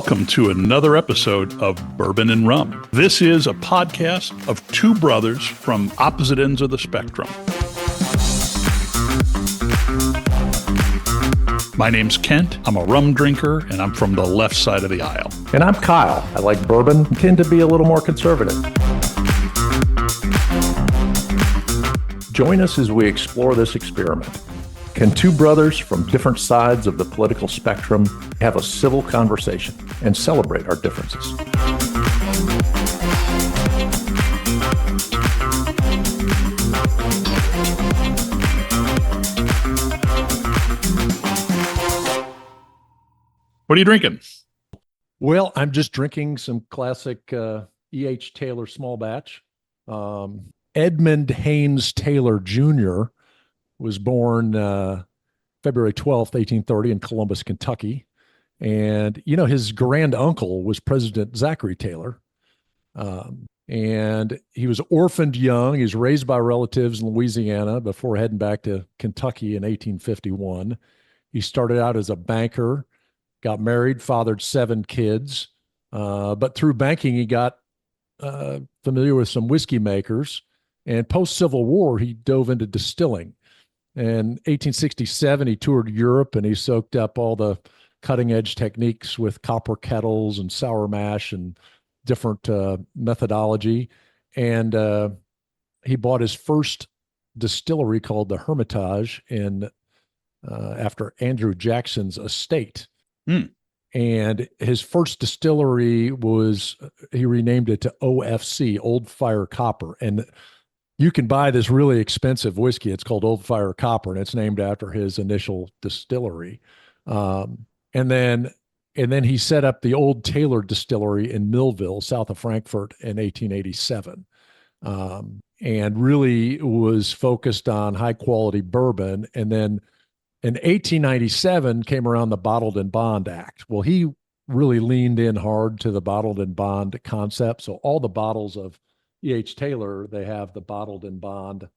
Welcome to another episode of Bourbon and Rum. This is a podcast of two brothers from opposite ends of the spectrum. My name's Kent. I'm a rum drinker, and I'm from the left side of the aisle. And I'm Kyle. I like bourbon, tend to be a little more conservative. Join us as we explore this experiment. Can two brothers from different sides of the political spectrum have a civil conversation and celebrate our differences? What are you drinking? Well, I'm just drinking some classic E.H. Taylor small batch. Edmund Haynes Taylor Jr. was born February 12th, 1830 in Columbus, Kentucky. And, you know, his grand uncle was President Zachary Taylor. And he was orphaned young. He was raised by relatives in Louisiana before heading back to Kentucky in 1851. He started out as a banker, got married, fathered 7 kids. But through banking, he got familiar with some whiskey makers. And post-Civil War, he dove into distilling. In 1867, he toured Europe and he soaked up all the cutting-edge techniques with copper kettles and sour mash and different methodology. And he bought his first distillery called the Hermitage after Andrew Jackson's estate. And his first distillery he renamed it to OFC, Old Fire Copper. And you can buy this really expensive whiskey. It's called Old Fire Copper, and it's named after his initial distillery. And then he set up the Old Taylor Distillery in Millville, south of Frankfurt, in 1887, and really was focused on high-quality bourbon. And then in 1897 came around the Bottled and Bond Act. Well, he really leaned in hard to the bottled and bond concept. So all the bottles of E.H. Taylor, they have the bottled and bond.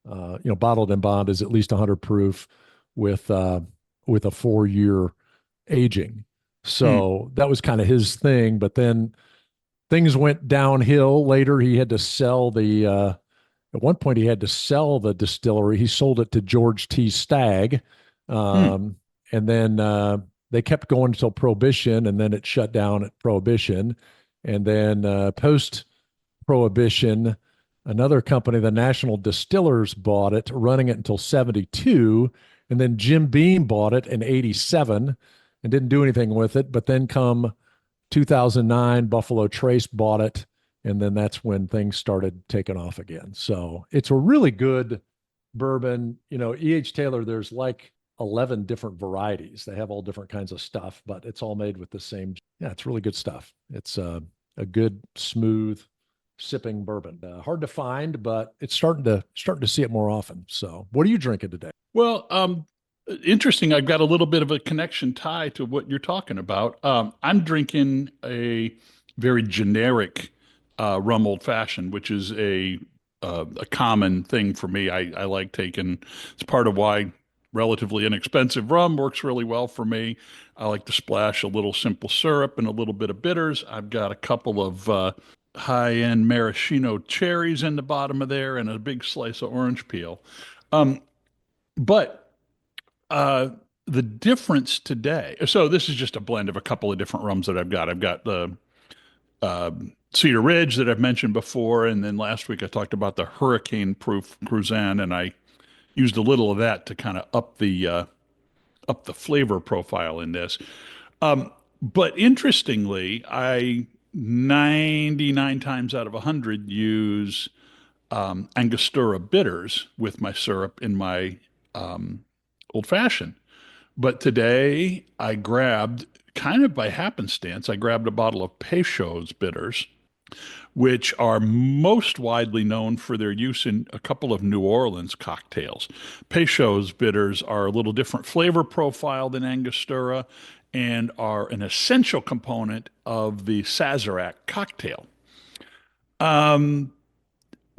Bottled and bond is at least 100 proof with a 4-year aging. So that was kind of his thing. But then things went downhill later. He had to sell at one point he had to sell the distillery. He sold it to George T. Stagg. And then they kept going until Prohibition, and then it shut down at Prohibition. And then post-Prohibition, another company, the National Distillers, bought it, running it until 72. And then Jim Beam bought it in 87 and didn't do anything with it. But then come 2009, Buffalo Trace bought it. And then that's when things started taking off again. So it's a really good bourbon. You know, E.H. Taylor, there's like 11 different varieties. They have all different kinds of stuff, but it's all made with the same. Yeah, it's really good stuff. It's a good, smooth sipping bourbon. Hard to find, but it's starting to see it more often. So what are you drinking today? Well, interesting. I've got a little bit of a connection tie to what you're talking about. I'm drinking a very generic rum old fashioned, which is a common thing for me. I like taking. It's part of why relatively inexpensive rum works really well for me. I like to splash a little simple syrup and a little bit of bitters. I've got a couple of high-end maraschino cherries in the bottom of there and a big slice of orange peel. But the difference today, so this is just a blend of a couple of different rums that I've got. I've got the Cedar Ridge that I've mentioned before, and then last week I talked about the hurricane-proof Cruzan, and I used a little of that to kind of up the flavor profile in this. But interestingly, I 99 times out of 100 use Angostura bitters with my syrup in my old fashioned. But today I grabbed, kind of by happenstance, I grabbed a bottle of Peychaud's bitters, which are most widely known for their use in a couple of New Orleans cocktails. Peychaud's bitters are a little different flavor profile than Angostura and are an essential component of the Sazerac cocktail.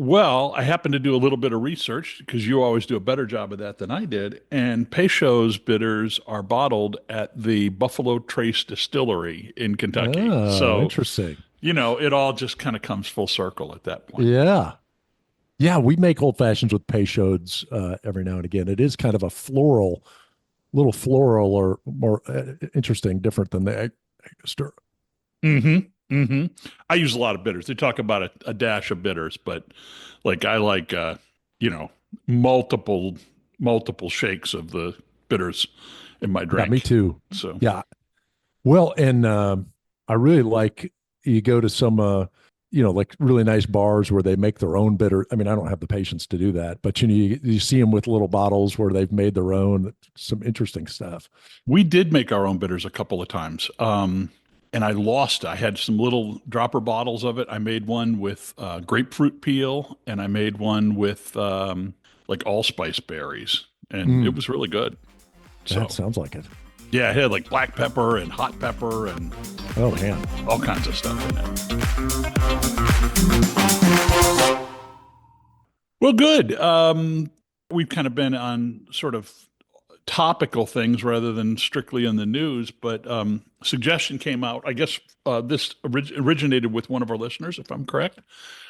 Well, I happened to do a little bit of research because you always do a better job of that than I did. And Peychaud's bitters are bottled at the Buffalo Trace Distillery in Kentucky. Oh, So, interesting. it all just kind of comes full circle at that point. Yeah. Yeah, we make old fashions with Peychaud's every now and again. It is kind of a floral, little floral or more interesting, different than the Angostura. Mm-hmm. Mm-hmm. I use a lot of bitters. They talk about a dash of bitters, but like I like you know, multiple multiple shakes of the bitters in my Yeah, me drink. too. So Yeah. Well, and I really like you go to some, like really nice bars where they make their own bitter. I mean, I don't have the patience to do that, but you see them with little bottles where they've made their own. Some interesting stuff. we did make our own bitters a couple of times. And I lost. I had some little dropper bottles of it. I made one with grapefruit peel, and I made one with like allspice berries, and it Mm, was really good. that So sounds like it. yeah, it had like black pepper and hot pepper and Oh man. all kinds of stuff in it. Well, good. We've kind of been on sort of topical things rather than strictly in the news, but suggestion came out. I guess this originated with one of our listeners, if I'm correct,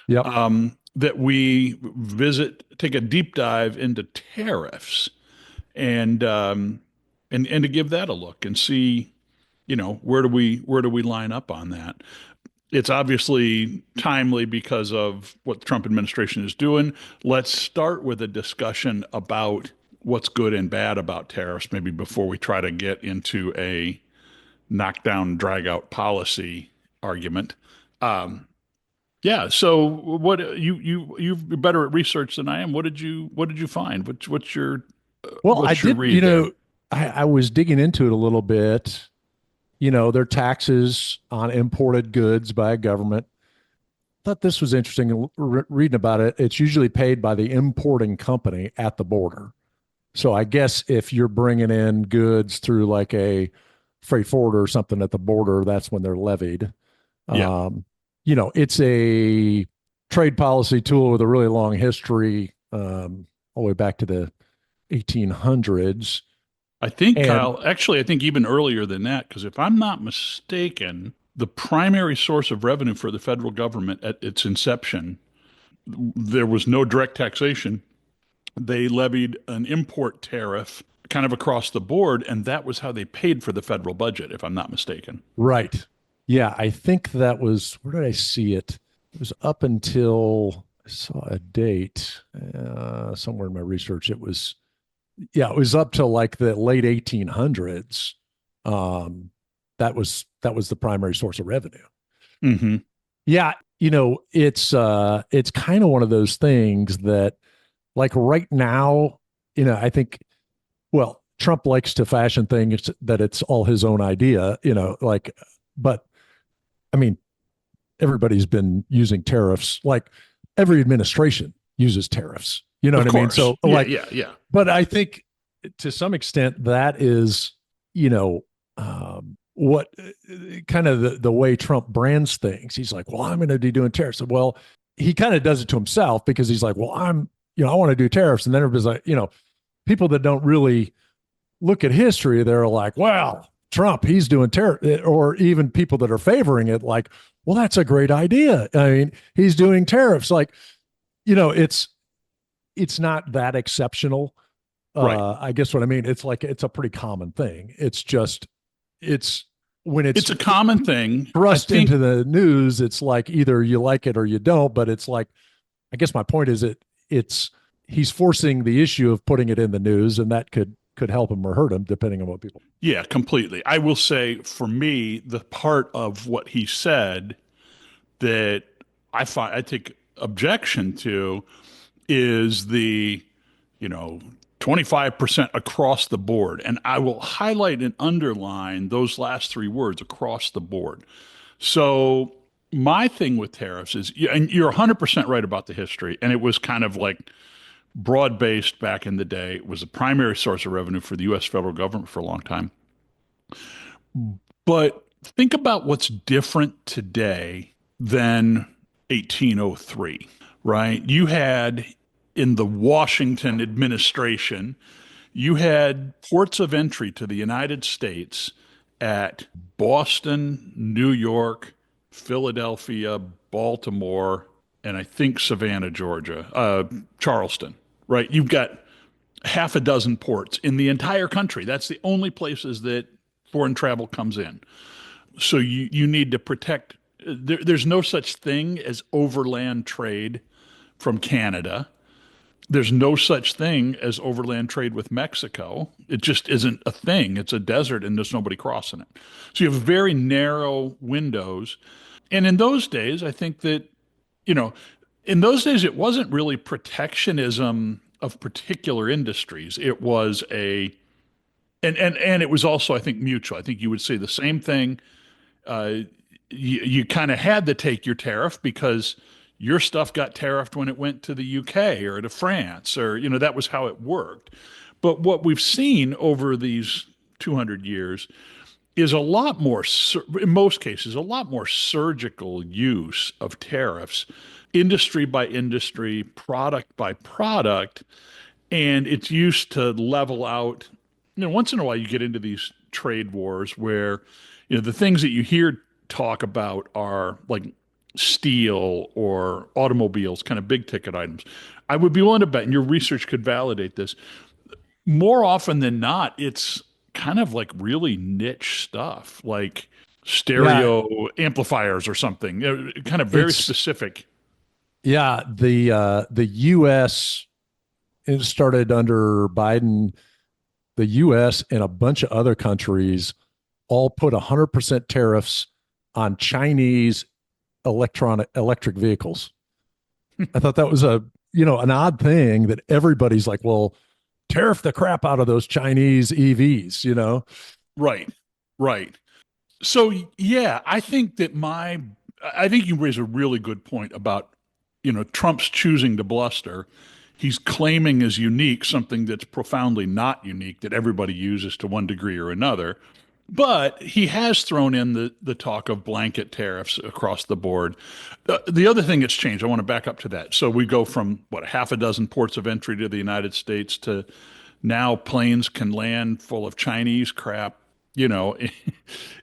Yep. that we take a deep dive into tariffs and and to give that a look and see, where do we line up on that? It's obviously timely because of what the Trump administration is doing. Let's start with a discussion about what's good and bad about tariffs, maybe before we try to get into a knockdown, drag out policy argument. Um, yeah. So you're better at research than I am. What did you find? Well, I What's your did, read there? I was digging into it a little bit. Their taxes on imported goods by a government. Thought this was interesting reading about it. It's usually paid by the importing company at the border. So I guess if you're bringing in goods through like a freight forwarder or something at the border, that's when they're levied. Yeah. Um, it's a trade policy tool with a really long history, all the way back to the 1800s. I think, And Kyle, actually, I think even earlier than that, because if I'm not mistaken, the primary source of revenue for the federal government at its inception, there was no direct taxation. They levied an import tariff kind of across the board, and that was how they paid for the federal budget, if I'm not mistaken. right. Yeah, I think that was, where did I see it? It was up until I saw a date somewhere in my research. It was up to like the late 1800s. Um, that was the primary source of revenue. Mm-hmm. Yeah, it's kind of one of those things that, like, right now, I think, well, Trump likes to fashion things that it's all his own idea, like, but I mean, everybody's been using tariffs. Like, every administration uses tariffs. You know Of what I mean? course. So, Yeah, like, yeah, yeah. but I think to some extent that is, what kind of the way Trump brands things. He's like, well, I'm going to be doing tariffs. Well, he kind of does it to himself because he's like, well, I want to do tariffs. And then everybody's like, people that don't really look at history, they're like, well, Trump, he's doing tariff, or even people that are favoring it, like, well, that's a great idea. I mean, he's doing tariffs. Like, it's not that exceptional. Right. I guess what I mean, it's like it's a pretty common thing. It's just it's when it's It's a common thing. I thrust think into the news, it's like either you like it or you don't. But it's like, I guess my point is it's he's forcing the issue of putting it in the news, and that could help him or hurt him depending on what people. Yeah, completely. I will say for me, the part of what he said that I take objection to is the, you know, 25% across the board. And I will highlight and underline those last three words, across the board. So my thing with tariffs is, and you're 100% right about the history, and it was kind of like broad based back in the day. It was a primary source of revenue for the US federal government for a long time. But think about what's different today than 1803, right? You had in the Washington administration, you had ports of entry to the United States at Boston, New York, Philadelphia, Baltimore, and I think Savannah, Georgia, Charleston, right? You've got half a dozen ports in the entire country. That's the only places that foreign travel comes in. So you need to protect. There's no such thing as overland trade from Canada. There's no such thing as overland trade with Mexico. It just isn't a thing. It's a desert and there's nobody crossing it. So you have very narrow windows. And in those days, I think that, you know, in those days, it wasn't really protectionism of particular industries. It was and it was also, I think, mutual. I think you would say the same thing. Uh, you kind of had to take your tariff because your stuff got tariffed when it went to the UK or to France, or, that was how it worked. But what we've seen over these 200 years is a lot more, in most cases, a lot more surgical use of tariffs, industry by industry, product by product, and it's used to level out. Once in a while you get into these trade wars where, the things that you hear talk about are like steel or automobiles, kind of big ticket items. I would be willing to bet, and your research could validate this, more often than not, it's kind of like really niche stuff, like Yeah, stereo amplifiers or something, kind of very it's specific. the U.S. It started under Biden. The U.S. and a bunch of other countries all put 100% tariffs on Chinese electric vehicles. I thought that was an odd thing that everybody's like, well, tariff the crap out of those Chinese EVs. Right, right. So yeah, I think you raise a really good point about, Trump's choosing to bluster. He's claiming as unique something that's profoundly not unique that everybody uses to one degree or another. But he has thrown in the talk of blanket tariffs across the board. The other thing that's changed, I want to back up to that. So we go from what, half a dozen ports of entry to the United States to now planes can land full of Chinese crap, in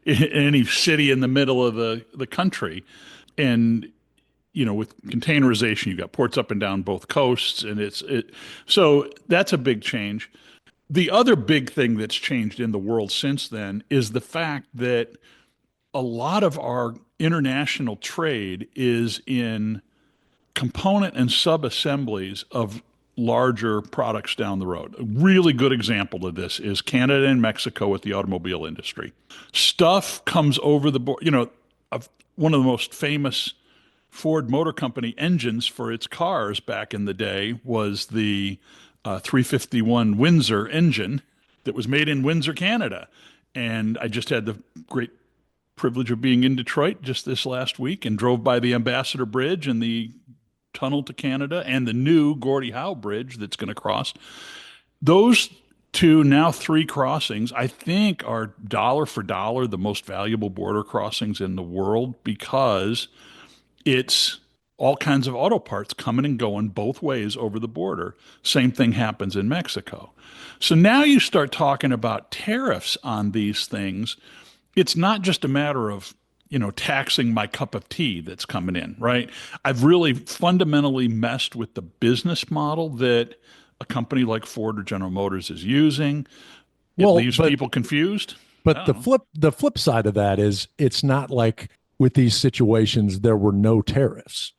any city in the middle of the country. And, with containerization, you've got ports up and down both coasts, and so that's a big change. The other big thing that's changed in the world since then is the fact that a lot of our international trade is in component and sub-assemblies of larger products down the road. A really good example of this is Canada and Mexico with the automobile industry. Stuff comes over the board. One of the most famous Ford Motor Company engines for its cars back in the day was the 351 Windsor engine that was made in Windsor, Canada. And I just had the great privilege of being in Detroit just this last week and drove by the Ambassador Bridge and the tunnel to Canada and the new Gordie Howe Bridge that's going to cross. Those two, now three crossings, I think are dollar for dollar the most valuable border crossings in the world because it's all kinds of auto parts coming and going both ways over the border. Same thing happens in Mexico. So now you start talking about tariffs on these things. It's not just a matter of, taxing my cup of tea that's coming in, right? I've really fundamentally messed with the business model that a company like Ford or General Motors is using. It Well, leaves people confused. I but don't know. the flip side of that is it's not like with these situations there were no tariffs.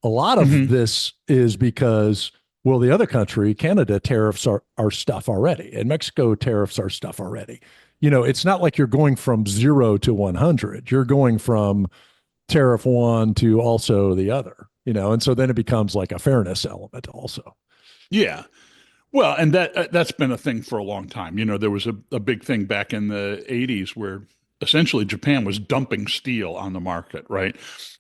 A lot of Hmm. this is because, well, the other country, Canada, tariffs are stuff already, and Mexico tariffs are stuff already. It's not like you're going from 0 to 100. You're going from tariff one to also the other. And so then it becomes like a fairness element also. Yeah. Well, and that's been a thing for a long time. There was a big thing back in the 80s where essentially Japan was dumping steel on the market, right?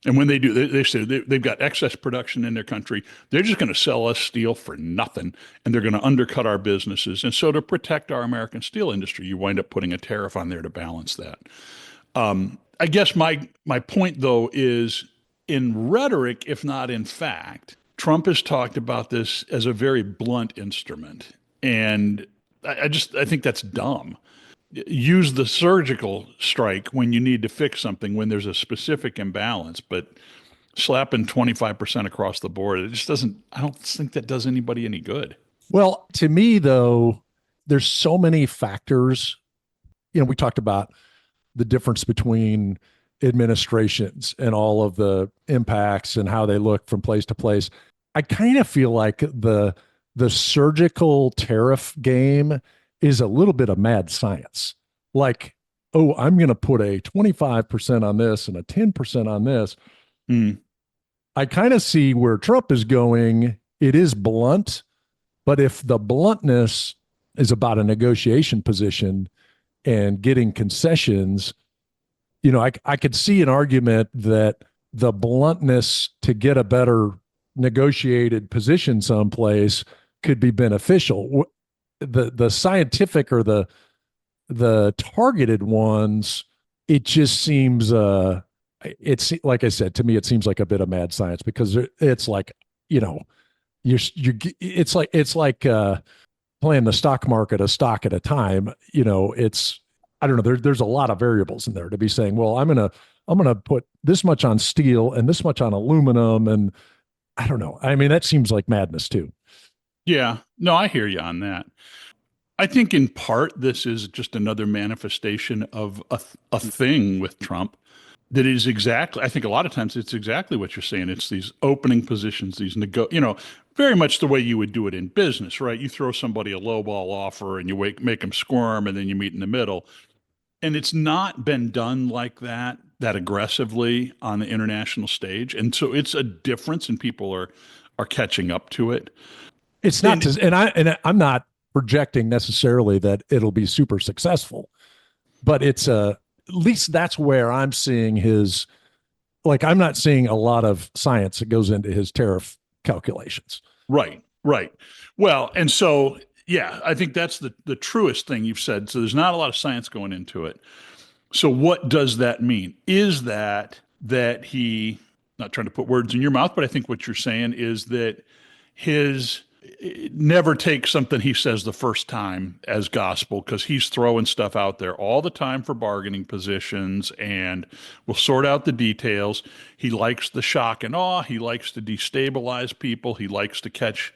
And when they do, they say they've got excess production in their country. They're just going to sell us steel for nothing, and they're going to undercut our businesses. And so to protect our American steel industry, you wind up putting a tariff on there to balance that. I guess my point though is in rhetoric, if not in fact, Trump has talked about this as a very blunt instrument. And I think that's dumb. Use the surgical strike when you need to fix something, when there's a specific imbalance, but slapping 25% across the board, it just doesn't, I don't think that does anybody any good. Well, to me, though, there's so many factors. We talked about the difference between administrations and all of the impacts and how they look from place to place. I kind of feel like the surgical tariff game is a little bit of mad science. Like, oh, I'm going to put a 25% on this and a 10% on this. Mm, I kind of see where Trump is going. It is blunt, but if the bluntness is about a negotiation position and getting concessions, I could see an argument that the bluntness to get a better negotiated position someplace could be beneficial. The scientific or the targeted ones, it just seems it's like I said, to me it seems like a bit of mad science, because it's like, you're it's like playing the stock market a stock at a time. It's, I don't know, there's a lot of variables in there to be saying, well, I'm gonna put this much on steel and this much on aluminum, and I don't know. I mean, that seems like madness too. yeah, no, I hear you on that. I think in part this is just another manifestation of a thing with Trump that is exactly, I think a lot of times it's exactly what you're saying. It's these opening positions, very much the way you would do it in business, right? You throw somebody a lowball offer and you make them squirm, and then you meet in the middle. And it's not been done like that aggressively on the international stage. And so it's a difference, and people are catching up to it. It's not And to, and I'm not projecting necessarily that it'll be super successful, but it's at least that's where I'm seeing his, like, I'm not seeing a lot of science that goes into his tariff calculations. right, right. Well, and so yeah, I think that's the truest thing you've said. So there's not a lot of science going into it. So what does that mean? Is that he, not trying to put words in your mouth, but I think what you're saying is that his never take something he says the first time as gospel, because he's throwing stuff out there all the time for bargaining positions, and will sort out the details. He likes the shock and awe. He likes to destabilize people. He likes to catch,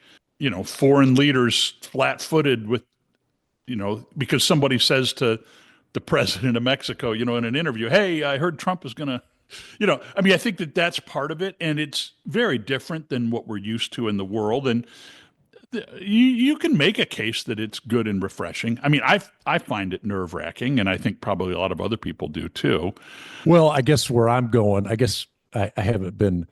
foreign leaders flat-footed with, because somebody says to the president of Mexico, in an interview, hey, I heard Trump is going to, I mean, I think that that's part of it, and it's very different than what we're used to in the world. And you can make a case that it's good and refreshing. I mean, I find it nerve wracking, and I think probably a lot of other people do too. Well, I guess where I'm going, I guess I haven't been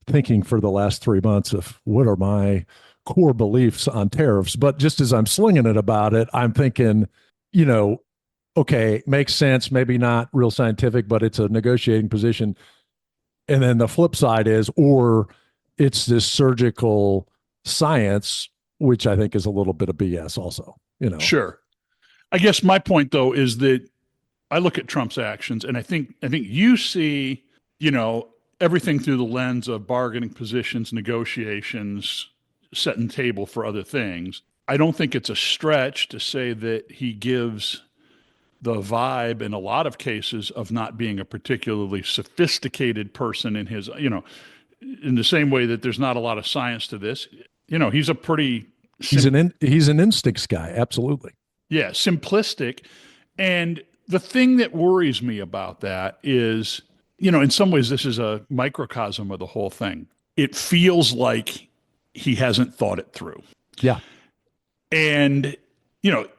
thinking for the last 3 months of what are my core beliefs on tariffs, but just as I'm slinging it about it, I'm thinking, you know, okay, makes sense, maybe not real scientific, but it's a negotiating position. And then the flip side is, or it's this surgical science, which I think is a little bit of BS also. Sure. I guess my point though is that I look at Trump's actions, and I think you see, you know, everything through the lens of bargaining positions, negotiations, setting table for other things. I don't think it's a stretch to say that he gives the vibe in a lot of cases of not being a particularly sophisticated person in his, in the same way that there's not a lot of science to this. He's a pretty He's an instincts guy, absolutely. yeah, simplistic. And the thing that worries me about that is, in some ways, this is a microcosm of the whole thing. It feels like he hasn't thought it through. Yeah. And,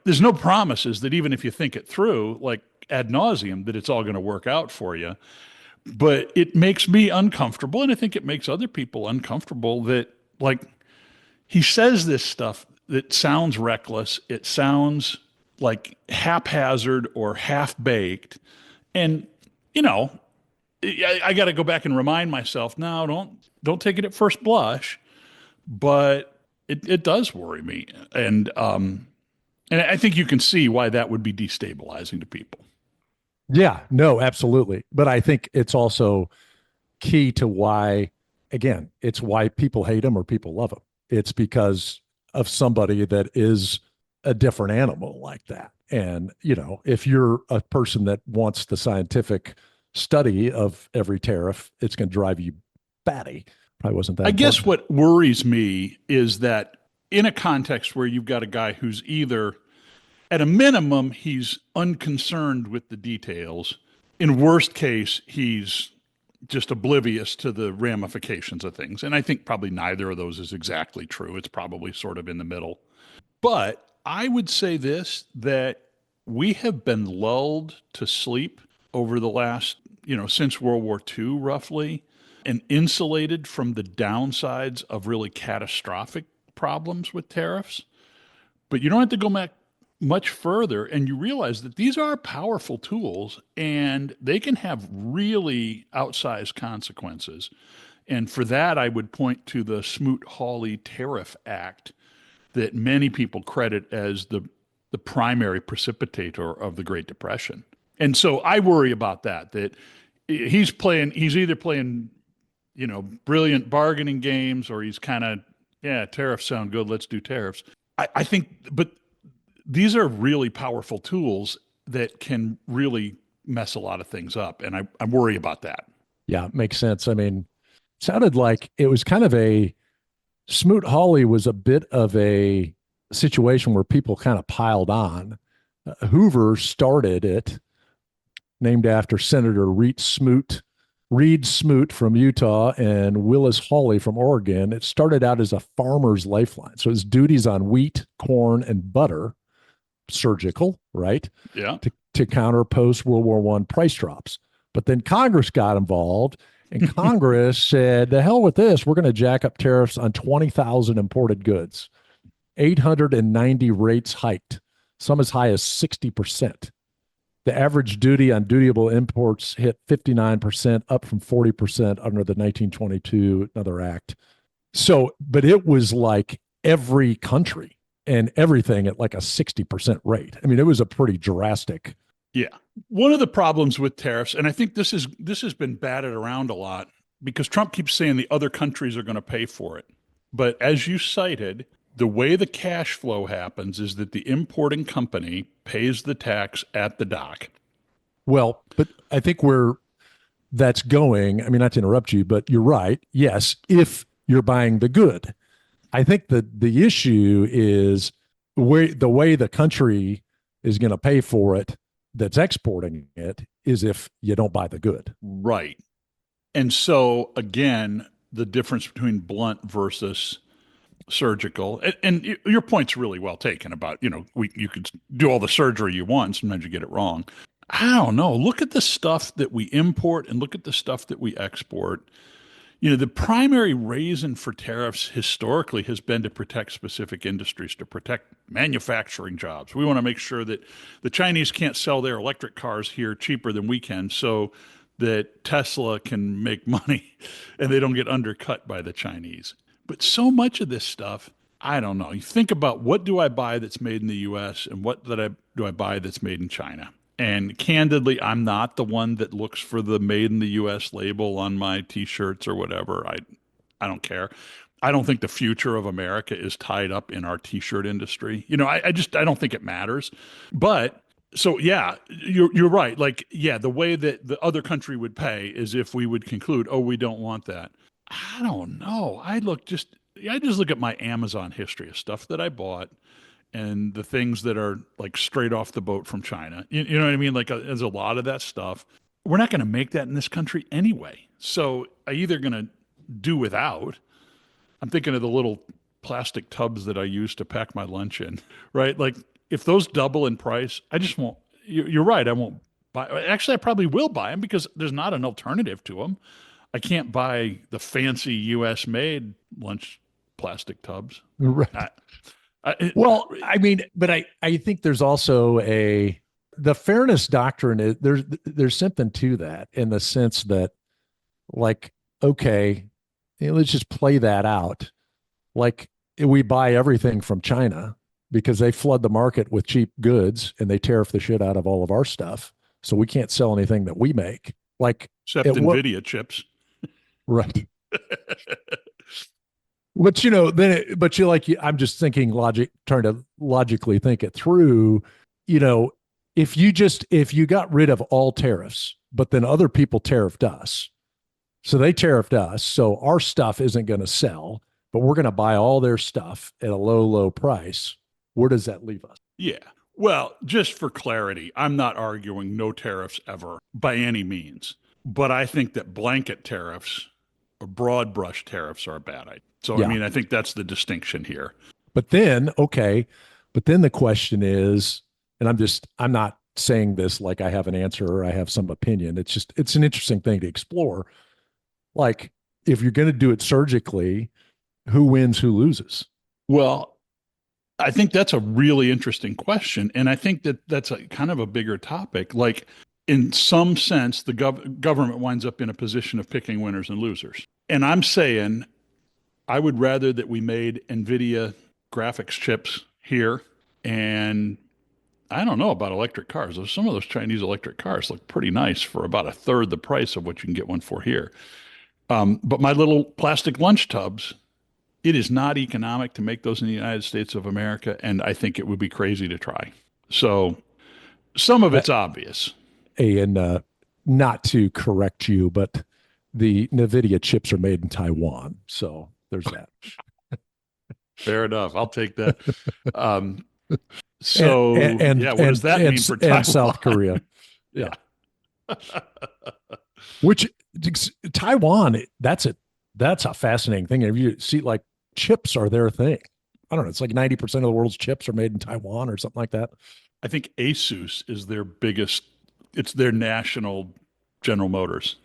there's no promises that even if you think it through, like ad nauseum, that it's all going to work out for you. But it makes me uncomfortable. And I think it makes other people uncomfortable that, like, he says this stuff that sounds reckless. It sounds like haphazard or half baked. And, I got to go back and remind myself, no, don't take it at first blush, but it does worry me. And I think you can see why that would be destabilizing to people. Yeah, no, absolutely. But I think it's also key to why again, it's why people hate them or people love them. It's because of somebody that is a different animal like that. And, if you're a person that wants the scientific study of every tariff, it's going to drive you batty. Probably wasn't that I guess important. what worries me is that in a context where you've got a guy who's either, at a minimum, he's unconcerned with the details. In worst case, he's just oblivious to the ramifications of things. And I think probably neither of those is exactly true. It's probably sort of in the middle. But I would say this, that we have been lulled to sleep over the last, since World War II, roughly, and insulated from the downsides of really catastrophic problems with tariffs. But you don't have to go back much further, and you realize that these are powerful tools and they can have really outsized consequences. And for that, I would point to the Smoot-Hawley Tariff Act that many people credit as the primary precipitator of the Great Depression. And so I worry about that he's either playing, brilliant bargaining games, or he's kind of, yeah, tariffs sound good, let's do tariffs. I think, but these are really powerful tools that can really mess a lot of things up. And I worry about that. Yeah, makes sense. I mean, it sounded like it was kind of Smoot Hawley was a bit of a situation where people kind of piled on. Hoover started it, named after Senator Reed Smoot from Utah and Willis Hawley from Oregon. It started out as a farmer's lifeline. So it's duties on wheat, corn, and butter, surgical, right? Yeah. To counter post World War I price drops. But then Congress got involved, and Congress said, the hell with this. We're going to jack up tariffs on 20,000 imported goods. 890 rates hiked, some as high as 60%. The average duty on dutiable imports hit 59%, up from 40% under the 1922 another act. So, but it was like every country and everything at like a 60% rate. I mean, it was a pretty drastic. Yeah. One of the problems with tariffs, and I think this has been batted around a lot because Trump keeps saying the other countries are going to pay for it. But as you cited, the way the cash flow happens is that the importing company pays the tax at the dock. Well, but I think where that's going, I mean, not to interrupt you, but you're right. Yes, if you're buying the good. I think that the issue is the way the country is going to pay for it that's exporting it is if you don't buy the good. Right. And so, again, the difference between blunt versus surgical, and your point's really well taken about, you could do all the surgery you want. Sometimes you get it wrong. I don't know. Look at the stuff that we import and look at the stuff that we export. The primary reason for tariffs historically has been to protect specific industries, to protect manufacturing jobs. We want to make sure that the Chinese can't sell their electric cars here cheaper than we can, so that Tesla can make money and they don't get undercut by the Chinese. But so much of this stuff, I don't know. You think about, what do I buy that's made in the US and what do I buy that's made in China? And candidly, I'm not the one that looks for the made in the US label on my t-shirts or whatever. I don't care. I don't think the future of America is tied up in our t-shirt industry. I don't think it matters. But so yeah, you're right. Like, yeah, the way that the other country would pay is if we would conclude, oh, we don't want that. I don't know. I just look at my Amazon history of stuff that I bought and the things that are like straight off the boat from China. You know what I mean? Like, there's a lot of that stuff. We're not going to make that in this country anyway. So I either going to do without. I'm thinking of the little plastic tubs that I use to pack my lunch in, right? Like, if those double in price, I just won't. You're right. I won't buy. Actually, I probably will buy them because there's not an alternative to them. I can't buy the fancy U.S. made lunch plastic tubs. Right. Well, I mean, but I think there's also the fairness doctrine is there's something to that in the sense that, like, okay, let's just play that out. Like, we buy everything from China because they flood the market with cheap goods and they tariff the shit out of all of our stuff. So we can't sell anything that we make. Like, Except NVIDIA chips. Right. But I'm just thinking trying to logically think it through. You know, if you got rid of all tariffs, but then other people tariffed us, so they tariffed us, so our stuff isn't going to sell, but we're going to buy all their stuff at a low, low price. Where does that leave us? Yeah. Well, just for clarity, I'm not arguing no tariffs ever by any means, but I think that blanket tariffs or broad brush tariffs are a bad idea. So, I Yeah. mean, I think that's the distinction here. But then, okay, but then the question is, and I'm not saying this like I have an answer or I have some opinion. It's an interesting thing to explore. Like, if you're going to do it surgically, who wins, who loses? Well, I think that's a really interesting question. And I think that that's a kind of a bigger topic. Like, in some sense, the government winds up in a position of picking winners and losers. And I'm saying I would rather that we made NVIDIA graphics chips here. And I don't know about electric cars. Some of those Chinese electric cars look pretty nice for about a third the price of what you can get one for here. But my little plastic lunch tubs, it is not economic to make those in the United States of America, and I think it would be crazy to try. So some of Uh, it's obvious. and not to correct you, but the NVIDIA chips are made in Taiwan. So there's that. Fair enough. I'll take that. Um, and so yeah, what does that mean for and Taiwan? South Korea. Yeah. Yeah. Which Taiwan, that's a fascinating thing. If you see, like, chips are their thing. I don't know. It's like 90% of the world's chips are made in Taiwan or something like that. I think Asus is their biggest, it's their national General Motors.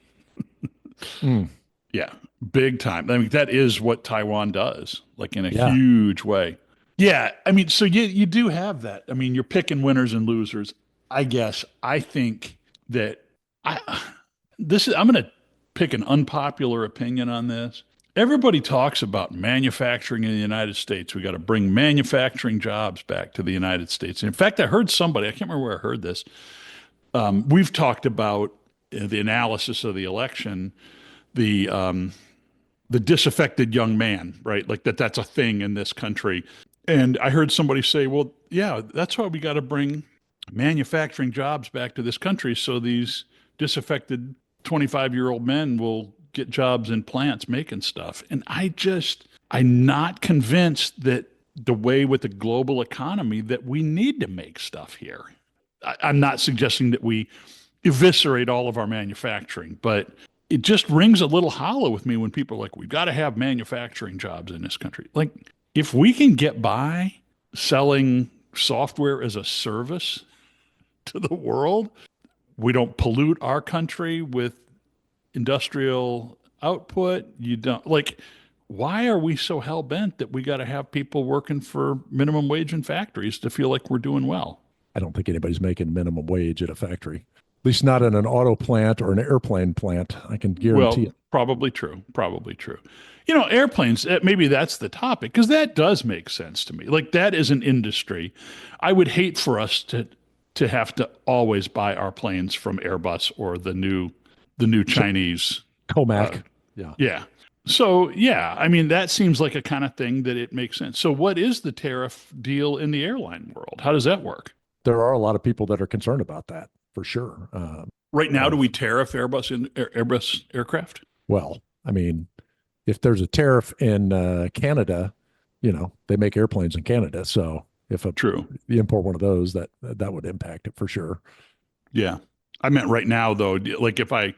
Mm, Yeah, big time. I mean, that is what Taiwan does, like in a yeah. huge way. Yeah, I mean, so you do have that. I mean, you're picking winners and losers. I guess I think that I I'm going to pick an unpopular opinion on this. Everybody talks about manufacturing in the United States. We got to bring manufacturing jobs back to the United States. And in fact, I heard somebody, I can't remember where I heard this. We've talked about the analysis of the election, the the disaffected young man, right? Like that's a thing in this country. And I heard somebody say, well, yeah, that's why we got to bring manufacturing jobs back to this country so these disaffected 25-year-old men will get jobs in plants making stuff. And I'm not convinced that the way with the global economy that we need to make stuff here. I'm not suggesting that we eviscerate all of our manufacturing, but it just rings a little hollow with me when people are like, we've got to have manufacturing jobs in this country. Like, if we can get by selling software as a service to the world, we don't pollute our country with industrial output. You don't like, why are we so hell bent that we got to have people working for minimum wage in factories to feel like we're doing well? I don't think anybody's making minimum wage at a factory, at least not in an auto plant or an airplane plant. I can guarantee Well, it. probably true. Probably true. You know, airplanes, maybe that's the topic because that does make sense to me. Like, that is an industry. I would hate for us to have to always buy our planes from Airbus or the new Chinese. Uh, Comac. Yeah. yeah. So, yeah, I mean, that seems like a kind of thing that it makes sense. So, what is the tariff deal in the airline world? How does that work? There are a lot of people that are concerned about that for sure. Right now, do Of we tariff Airbus aircraft? Well, I mean, if there's a tariff in Canada, they make airplanes in Canada. So if True. you import one of those, that would impact it for sure. Yeah. I meant right now though, like if I,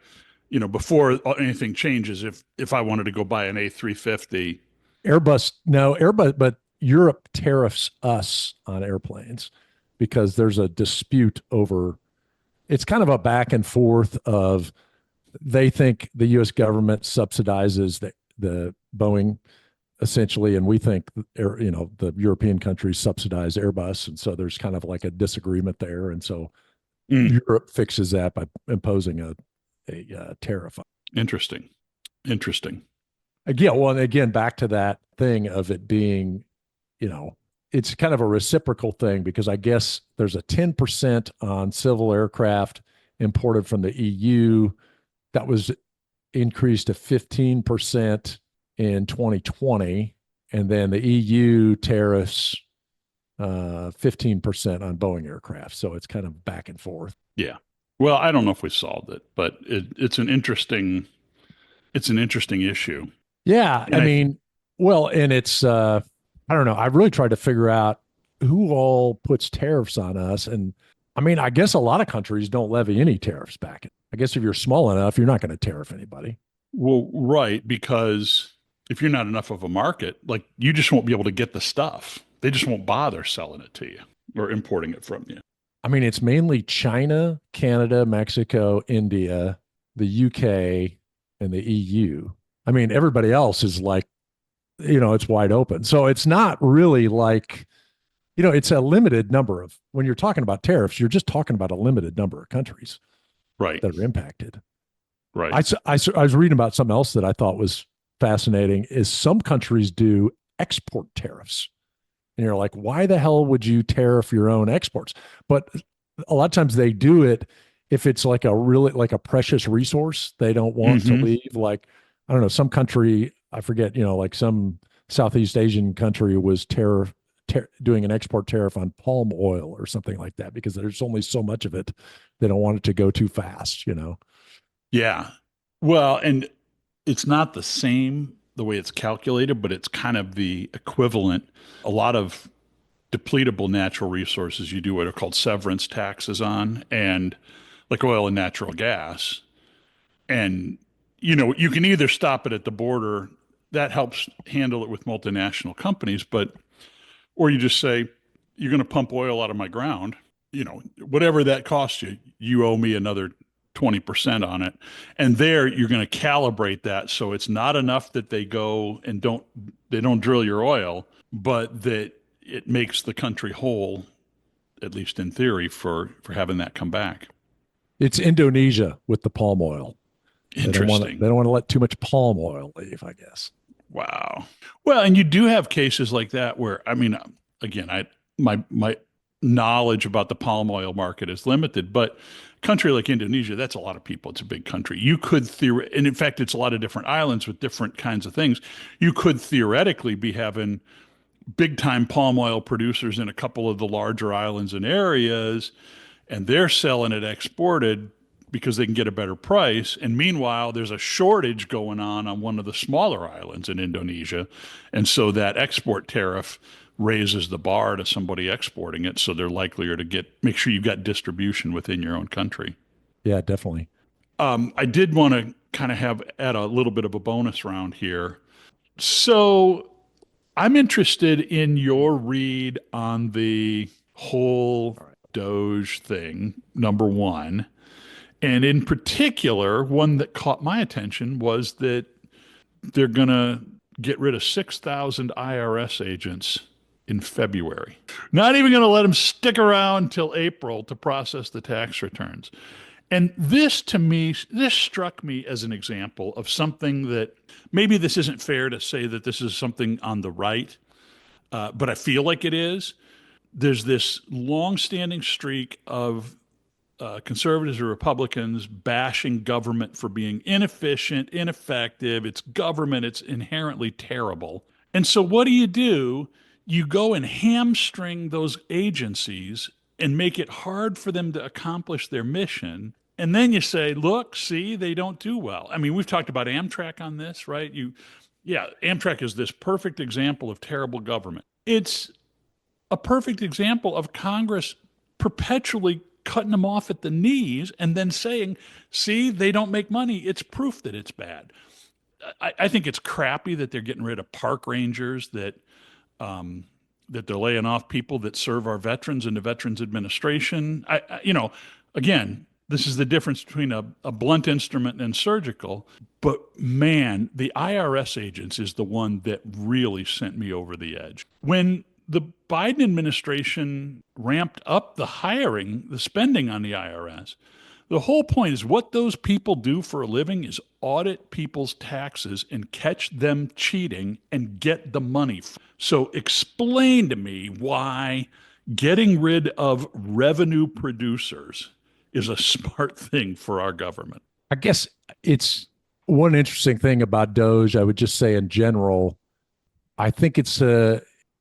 before anything changes, if I wanted to go buy an A350. Airbus, no, Airbus, but Europe tariffs us on airplanes because there's a dispute over. It's kind of a back and forth of they think the U.S. government subsidizes the Boeing essentially, and we think the European countries subsidize Airbus, and so there's kind of like a disagreement there, and so Mm, Europe fixes that by imposing a tariff. interesting. Interesting. Again, well, and again, back to that thing of it being, it's kind of a reciprocal thing because I guess there's a 10% on civil aircraft imported from the EU that was increased to 15% in 2020, and then the EU tariffs 15% on Boeing aircraft. So it's kind of back and forth. Yeah. Well, I don't know if we solved it, but it's an interesting issue. Yeah, I And mean, well, and it's I don't know. I've really tried to figure out who all puts tariffs on us, and I mean, I guess a lot of countries don't levy any tariffs back. I guess if you're small enough, you're not going to tariff anybody. well, right, because if you're not enough of a market, like you just won't be able to get the stuff. They just won't bother selling it to you or importing it from you. I mean, it's mainly China, Canada, Mexico, India, the UK, and the EU. I mean, everybody else is like, it's wide open. So it's not really like, it's a limited number of, when you're talking about tariffs, you're just talking about a limited number of countries Right. that are impacted. Right. I was reading about something else that I thought was fascinating is some countries do export tariffs. And you're like, why the hell would you tariff your own exports? But a lot of times they do it if it's like a really like a precious resource they don't want to Hmm. leave. Like, I don't know, some country, I forget, like some Southeast Asian country was doing an export tariff on palm oil or something like that because there's only so much of it. They don't want it to go too fast. Yeah. Well, and it's not the same the way it's calculated, but it's kind of the equivalent. A lot of depletable natural resources you do what are called severance taxes on, and like oil and natural gas. And, you can either stop it at the border, that helps handle it with multinational companies, but, or you just say, you're going to pump oil out of my ground, whatever that costs you, you owe me another 20% on it. And there you're going to calibrate that. So it's not enough that they go and they don't drill your oil, but that it makes the country whole, at least in theory, for having that come back. It's Indonesia with the palm oil. They Interesting. don't want to let too much palm oil leave, I guess. Wow. Well, and you do have cases like that where, I mean, again, my knowledge about the palm oil market is limited, but a country like Indonesia, that's a lot of people. It's a big country. You could and in fact, it's a lot of different islands with different kinds of things. You could theoretically be having big time palm oil producers in a couple of the larger islands and areas, and they're selling it exported because they can get a better price. And meanwhile, there's a shortage going on one of the smaller islands in Indonesia. And so that export tariff raises the bar to somebody exporting it. So they're likelier to make sure you've got distribution within your own country. Yeah, definitely. I did want to kind of add a little bit of a bonus round here. So I'm interested in your read on the whole Doge thing, number one. And in particular, one that caught my attention was that they're going to get rid of 6,000 IRS agents in February. Not even going to let them stick around till April to process the tax returns. And this to me, this struck me as an example of something that maybe this isn't fair to say that this is something on the right, but I feel like it is. There's this long-standing streak of conservatives or Republicans bashing government for being inefficient, ineffective. It's government, it's inherently terrible. And so, what do? You go and hamstring those agencies and make it hard for them to accomplish their mission. And then you say, look, see, they don't do well. I mean, we've talked about Amtrak on this, right? Yeah, Amtrak is this perfect example of terrible government. It's a perfect example of Congress perpetually cutting them off at the knees and then saying, see, they don't make money. It's proof that it's bad. I think it's crappy that they're getting rid of park rangers, that they're laying off people that serve our veterans in the Veterans Administration. Again, this is the difference between a blunt instrument and surgical. But man, the IRS agents is the one that really sent me over the edge. When the Biden administration ramped up the hiring, the spending on the IRS, the whole point is what those people do for a living is audit people's taxes and catch them cheating and get the money. So explain to me why getting rid of revenue producers is a smart thing for our government. I guess it's one interesting thing about Doge, I would just say in general, I think it's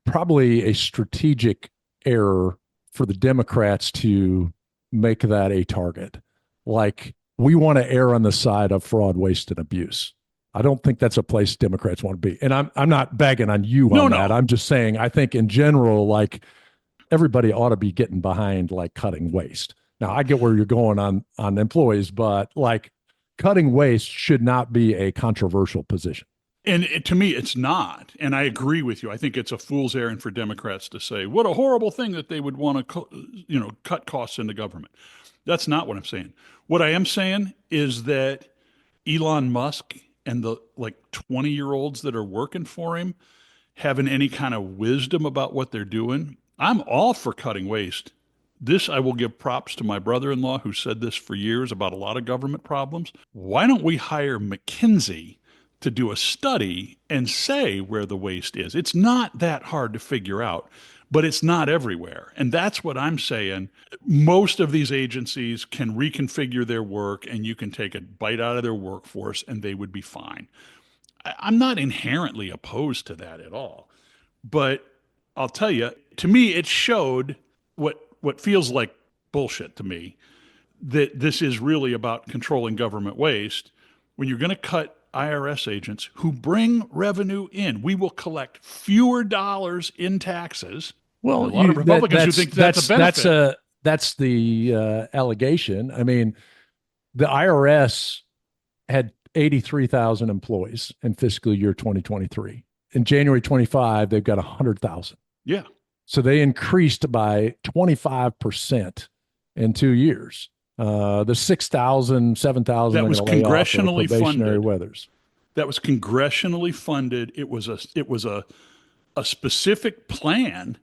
probably a strategic error for the Democrats to make that a target. Like, we want to err on the side of fraud, waste, and abuse. I don't think that's a place Democrats want to be. And I'm not bagging on you No, on that. no. I'm just saying I think in general, like, everybody ought to be getting behind like cutting waste. Now I get where you're going on employees, but like cutting waste should not be a controversial position. And to me, it's not. And I agree with you. I think it's a fool's errand for Democrats to say, what a horrible thing that they would want to, cut costs in the government. That's not what I'm saying. What I am saying is that Elon Musk and the like 20-year-olds that are working for him having any kind of wisdom about what they're doing, I'm all for cutting waste. This, I will give props to my brother in law who said this for years about a lot of government problems. Why don't we hire McKinsey to do a study and say where the waste is? It's not that hard to figure out, but it's not everywhere. And that's what I'm saying. Most of these agencies can reconfigure their work and you can take a bite out of their workforce and they would be fine. I'm not inherently opposed to that at all. But I'll tell you, to me, it showed what feels like bullshit to me, that this is really about controlling government waste. When you're going to cut IRS agents who bring revenue in, we will collect fewer dollars in taxes. There's Well, a lot of you that Republicans who think that's a benefit. that's the allegation. I mean, the IRS had 83,000 employees in fiscal year 2023. In January 25, they've got 100,000. Yeah, So they increased by 25% in 2 years. The 6,000, 7,000 that they're was going to lay off are congressionally probationary funded. weathers. That was congressionally funded. It was a specific plan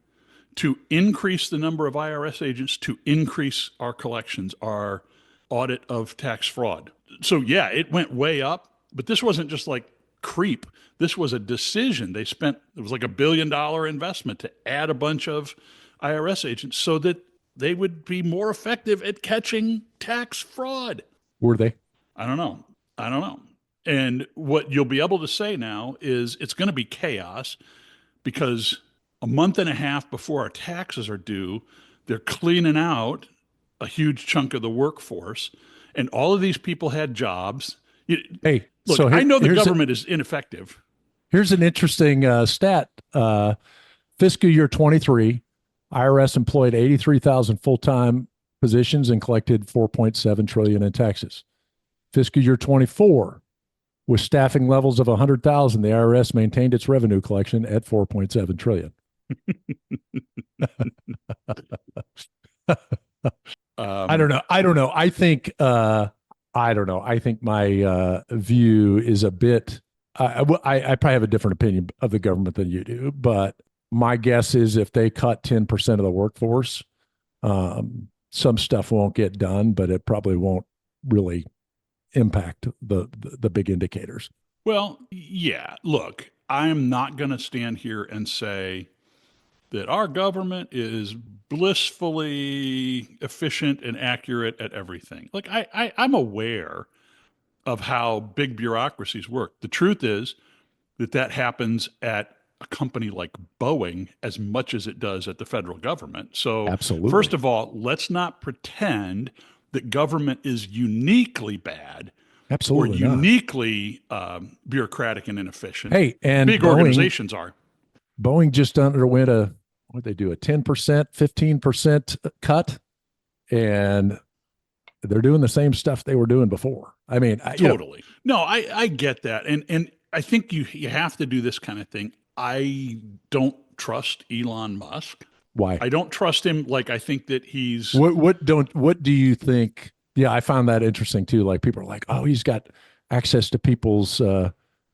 to increase the number of IRS agents, to increase our collections, our audit of tax fraud. So, yeah, it went way up, but this wasn't just like creep. This was a decision. It was like $1 billion investment to add a bunch of IRS agents so that they would be more effective at catching tax fraud. Were they? I don't know. I don't know. And what you'll be able to say now is it's going to be chaos because a month and a half before our taxes are due, they're cleaning out a huge chunk of the workforce. And all of these people had jobs. Hey, Look, so I know the here's government is ineffective. here's an interesting stat. Fiscal year 23, IRS employed 83,000 full-time positions and collected 4.7 trillion in taxes. Fiscal year 24, with staffing levels of 100,000, the IRS maintained its revenue collection at 4.7 trillion. I don't Um, know. I don't know. I don't know. I think my view is a bit. I probably have a different opinion of the government than you do, but my guess is if they cut 10% of the workforce, some stuff won't get done, but it probably won't really impact the big indicators. well, yeah, look, I'm not going to stand here and say that our government is blissfully efficient and accurate at everything. Like, I'm aware of how big bureaucracies work. The truth is that happens at a company like Boeing as much as it does at the federal government. So, first Absolutely. of all, let's not pretend that government is uniquely bad or Absolutely not. uniquely bureaucratic and inefficient. Hey, and Big organizations are. Boeing just underwent what they do, a 10%, 15% cut, and they're doing the same stuff they were doing before. I mean, Totally. No, I get that. And I think you have to do this kind of thing. I don't trust Elon Musk. why? I don't trust him. Like, I think that he's, What do you think? Yeah, I found that interesting too. Like, people are like, oh, he's got access to people's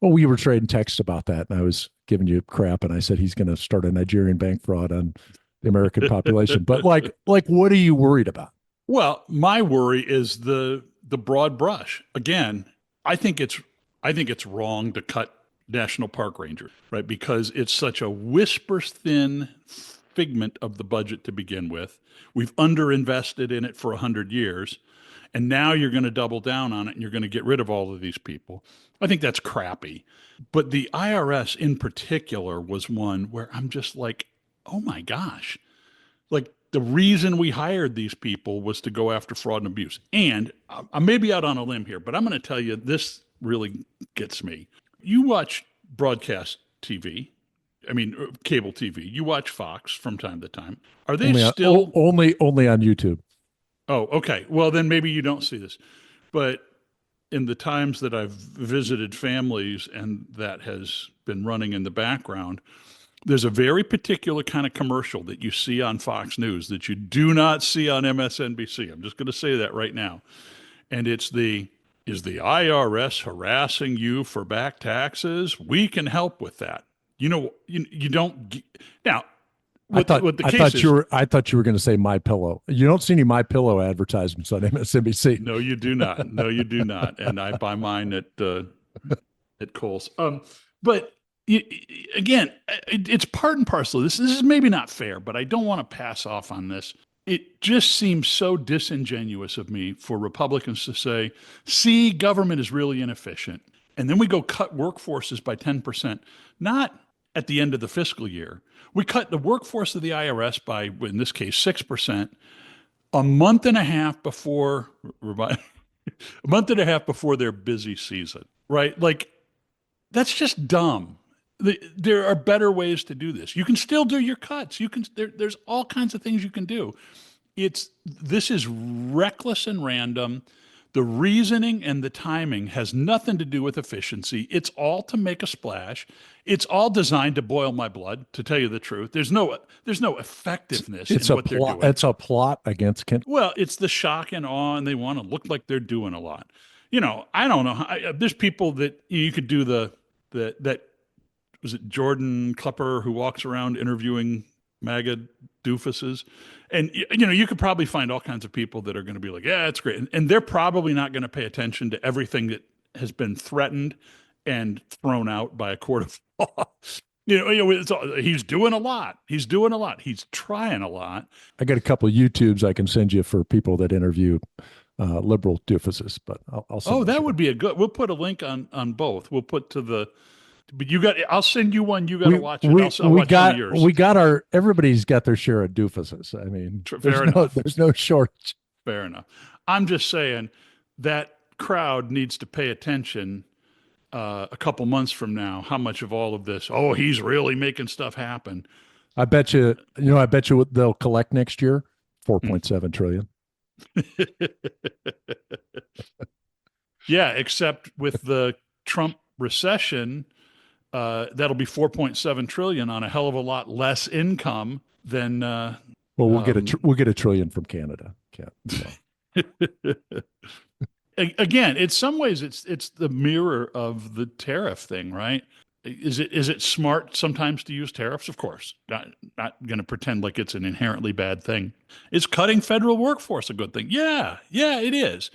well, we were trading texts about that, and I was giving you crap, and I said he's going to start a Nigerian bank fraud on the American population. But like, what are you worried about? well, my worry is the broad brush. Again, I think it's I think it's wrong to cut national park rangers, right? Because it's such a whisper thin figment of the budget to begin with. We've underinvested in it for 100 years. And now you're going to double down on it and you're going to get rid of all of these people. I think that's crappy. But the IRS in particular was one where I'm just like, oh my gosh. Like the reason we hired these people was to go after fraud and abuse. And I may be out on a limb here, but I'm going to tell you this really gets me. You watch broadcast TV, I mean, cable TV. You watch Fox from time to time. Are they still only on YouTube. Oh, okay. Well, then maybe you don't see this. But in the times that I've visited families and that has been running in the background, there's a very particular kind of commercial that you see on Fox News that you do not see on MSNBC. I'm just going to say that right now. And it's is the IRS harassing you for back taxes? We can help with that. You don't. Now, what the case is. I thought you were going to say My Pillow. You don't see any My Pillow advertisements on MSNBC. No, you do not. No, you do not. And I buy mine at Kohl's. But again, it's part and parcel. This is maybe not fair, but I don't want to pass off on this. It just seems so disingenuous of me for Republicans to say, see, government is really inefficient. And then we go cut workforces by 10%, not at the end of the fiscal year. We cut the workforce of the IRS by, in this case, 6%, a month and a half before, a month and a half before their busy season, right? Like, that's just dumb. There are better ways to do this. You can still do your cuts. There's all kinds of things you can do. This is reckless and random. The reasoning and the timing has nothing to do with efficiency. It's all to make a splash. It's all designed to boil my blood, to tell you the truth. There's no effectiveness in what they're doing. It's a plot against Kent. Well, it's the shock and awe, and they want to look like they're doing a lot. I don't know. There's people that you could do that was it Jordan Klepper who walks around interviewing MAGA doofuses. And, you could probably find all kinds of people that are going to be like, yeah, it's great. And they're probably not going to pay attention to everything that has been threatened and thrown out by a court of law. He's doing a lot. He's doing a lot. He's trying a lot. I got a couple of YouTubes I can send you for people that interview liberal doofuses, but I'll send that would be we'll put a link on both. We'll put but I'll send you one. You got to watch it. I'll watch some of yours. Everybody's got their share of doofuses. I mean, there's no shortage. Fair enough. I'm just saying that crowd needs to pay attention a couple months from now, how much of all of this, he's really making stuff happen. I bet you what they'll collect next year, 4.7 trillion. Yeah, except with the Trump recession, that'll be 4.7 trillion on a hell of a lot less income than. We'll get a trillion from Canada. So. Again, in some ways, it's the mirror of the tariff thing, right? Is it smart sometimes to use tariffs? Of course, not going to pretend like it's an inherently bad thing. Is cutting federal workforce a good thing? Yeah, it is.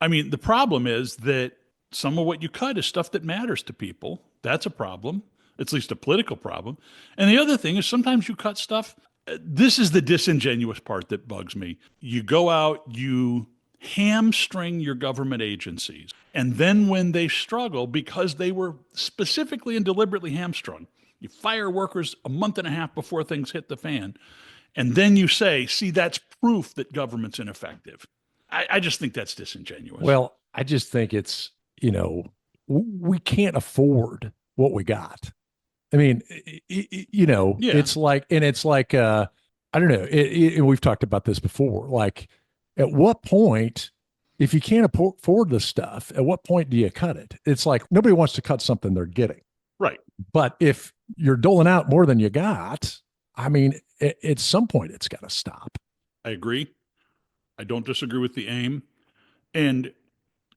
I mean, the problem is that some of what you cut is stuff that matters to people. That's a problem. It's at least a political problem. And the other thing is sometimes you cut stuff. This is the disingenuous part that bugs me. You go out, you hamstring your government agencies. And then when they struggle, because they were specifically and deliberately hamstrung, you fire workers a month and a half before things hit the fan. And then you say, see, that's proof that government's ineffective. I just think that's disingenuous. Well, I just think it's, we can't afford what we got. I mean, it's like, I don't know. We've talked about this before. Like, at what point, if you can't afford the stuff, at what point do you cut it? It's like nobody wants to cut something they're getting. Right. But if you're doling out more than you got, I mean, at some point it's got to stop. I agree. I don't disagree with the aim. And,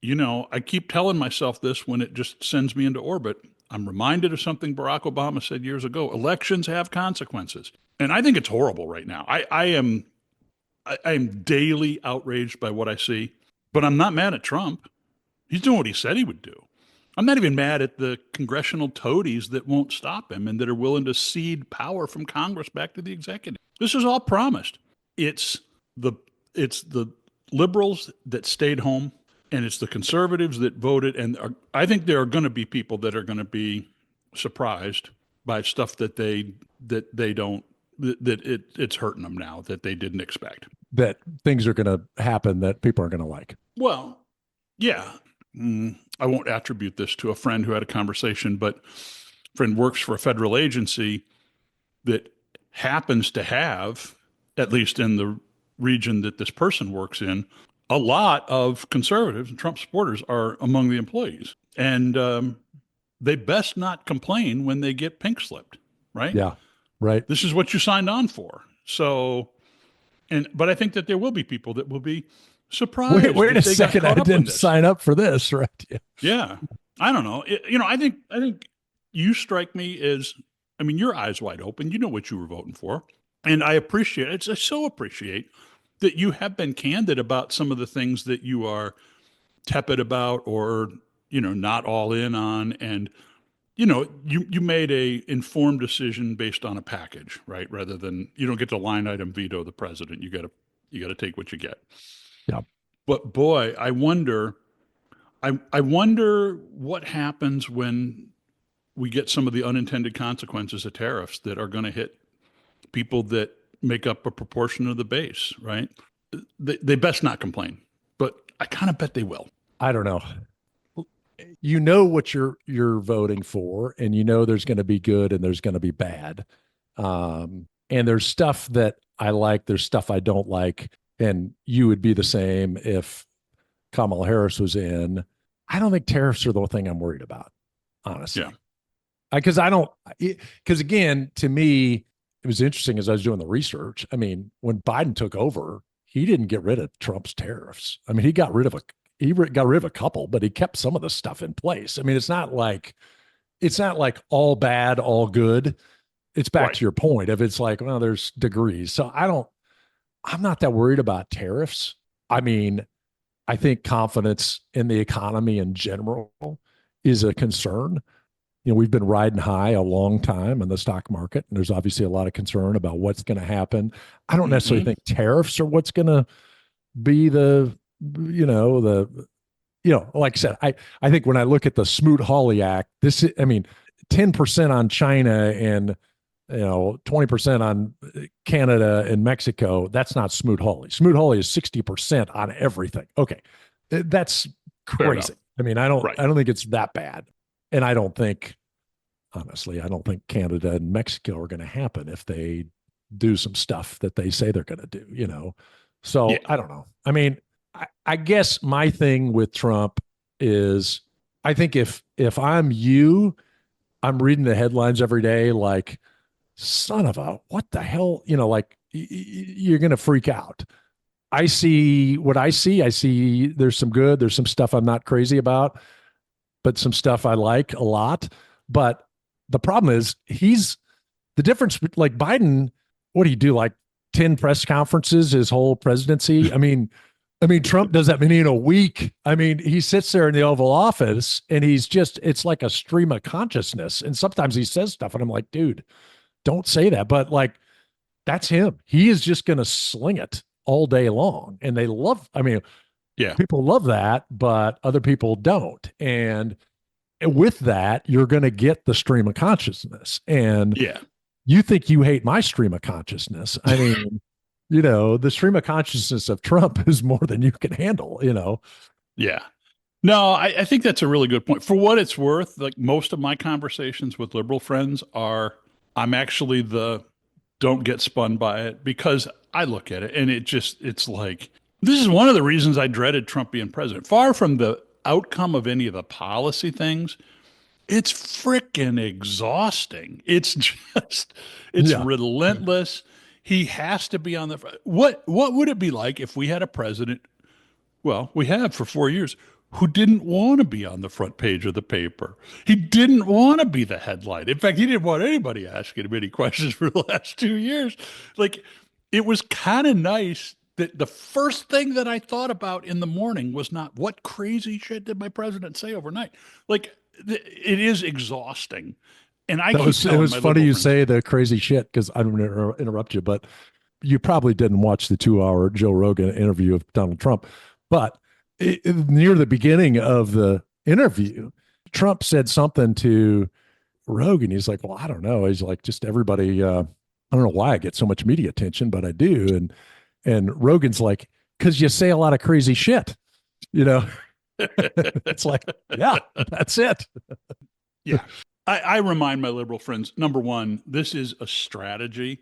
I keep telling myself this when it just sends me into orbit. I'm reminded of something Barack Obama said years ago. Elections have consequences. And I think it's horrible right now. I am daily outraged by what I see, but I'm not mad at Trump. He's doing what he said he would do. I'm not even mad at the congressional toadies that won't stop him and that are willing to cede power from Congress back to the executive. This is all promised. It's the liberals that stayed home, and it's the conservatives that voted. And I think there are going to be people that are going to be surprised by stuff that they don't it's hurting them now that they didn't expect. That things are going to happen that people aren't going to like. Well, yeah. I won't attribute this to a friend who had a conversation, but a friend works for a federal agency that happens to have, at least in the region that this person works in, a lot of conservatives and Trump supporters are among the employees. And they best not complain when they get pink slipped, right? Yeah. Right. This is what you signed on for. So, but I think that there will be people that will be surprised Wait a that they got second. I caught up in didn't this. sign up for this, right? Yeah. Yeah. I don't know. I think you strike me as, I mean, your eyes wide open. You know what you were voting for. And I appreciate it. I so appreciate that you have been candid about some of the things that you are tepid about or, not all in on. And, you made a informed decision based on a package, right? Rather than, you don't get to line item veto the president. You got to take what you get. Yeah. But boy, I wonder what happens when we get some of the unintended consequences of tariffs that are going to hit people that make up a proportion of the base, right? They best not complain, but I kind of bet they will. I don't know. You know what you're voting for, and you know there's going to be good and there's going to be bad. And there's stuff that I like, there's stuff I don't like, and you would be the same if Kamala Harris was in. I don't think tariffs are the thing I'm worried about, honestly. Yeah. Because I don't, because again, to me, it was interesting as I was doing the research. I mean, when Biden took over, he didn't get rid of Trump's tariffs. I mean, he got rid of a couple, but he kept some of the stuff in place. I mean, it's not like all bad, all good. It's back Right. to your point of it's like, well, there's degrees. So I'm not that worried about tariffs. I mean, I think confidence in the economy in general is a concern. We've been riding high a long time in the stock market, and there's obviously a lot of concern about what's going to happen. I don't necessarily think tariffs are what's going to be like I said, I think when I look at the Smoot-Hawley Act, I mean, 10% on China and 20% on Canada and Mexico, that's not Smoot-Hawley. Smoot-Hawley is 60% on everything. Okay. That's crazy. I mean, Right. I don't think it's that bad. And honestly, I don't think Canada and Mexico are going to happen if they do some stuff that they say they're going to do. So Yeah. I don't know. I mean, I guess my thing with Trump is I think if I'm you, I'm reading the headlines every day like, son of a, what the hell? Like you're going to freak out. I see what I see. I see there's some good, there's some stuff I'm not crazy about, but some stuff I like a lot. But the problem is the difference, like Biden, what do you do? Like 10 press conferences his whole presidency? I mean, Trump does that many in a week. I mean, he sits there in the Oval Office and it's like a stream of consciousness. And sometimes he says stuff and I'm like, dude, don't say that. But like, that's him. He is just going to sling it all day long. And Yeah. people love that, but other people don't. And with that, you're going to get the stream of consciousness. And Yeah. you think you hate my stream of consciousness. I mean, the stream of consciousness of Trump is more than you can handle. Yeah. No, I think that's a really good point. For what it's worth, like most of my conversations with liberal friends I'm actually the don't get spun by it because I look at it and it's like, this is one of the reasons I dreaded Trump being president. Far from the outcome of any of the policy things, it's freaking exhausting. It's Yeah. relentless. He has to be on the front. What would it be like if we had a president, well, we have for 4 years, who didn't want to be on the front page of the paper? He didn't want to be the headline. In fact, he didn't want anybody asking him any questions for the last 2 years. Like, it was kind of nice that the first thing that I thought about in the morning was not what crazy shit did my president say overnight. Like, it is exhausting. And I keep It telling was my funny liberal you friends, say the crazy shit because I don't want to interrupt you, but you probably didn't watch the 2 hour Joe Rogan interview of Donald Trump, but near the beginning of the interview, Trump said something to Rogan. He's like, well, I don't know. He's like, just everybody, I don't know why I get so much media attention, but I do. And Rogan's like, because you say a lot of crazy shit, you know. It's like, yeah, that's it. Yeah. I remind my liberal friends, number one, this is a strategy.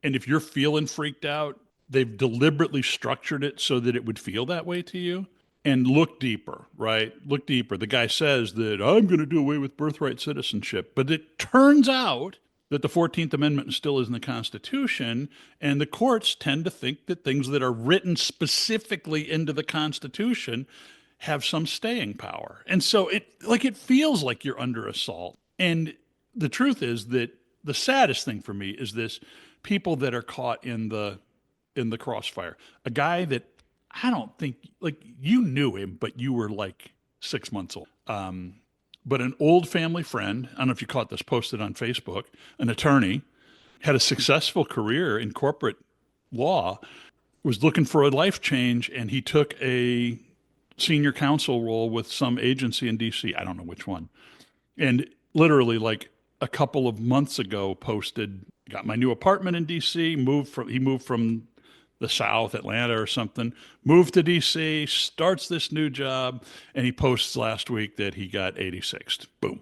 And if you're feeling freaked out, they've deliberately structured it so that it would feel that way to you. And look deeper, right? Look deeper. The guy says that I'm going to do away with birthright citizenship. But it turns out that the 14th Amendment still is in the Constitution. And the courts tend to think that things that are written specifically into the Constitution have some staying power. And so it feels like you're under assault. And the truth is that the saddest thing for me is this people that are caught in the crossfire. A guy that I don't think like you knew him, but you were like 6 months old. But an old family friend, I don't know if you caught this posted on Facebook, an attorney, had a successful career in corporate law, was looking for a life change, and he took a senior counsel role with some agency in DC. I don't know which one. And literally, like a couple of months ago, posted, got my new apartment in DC, he moved from the South, Atlanta or something, moved to DC, starts this new job, and he posts last week that he got 86th. Boom.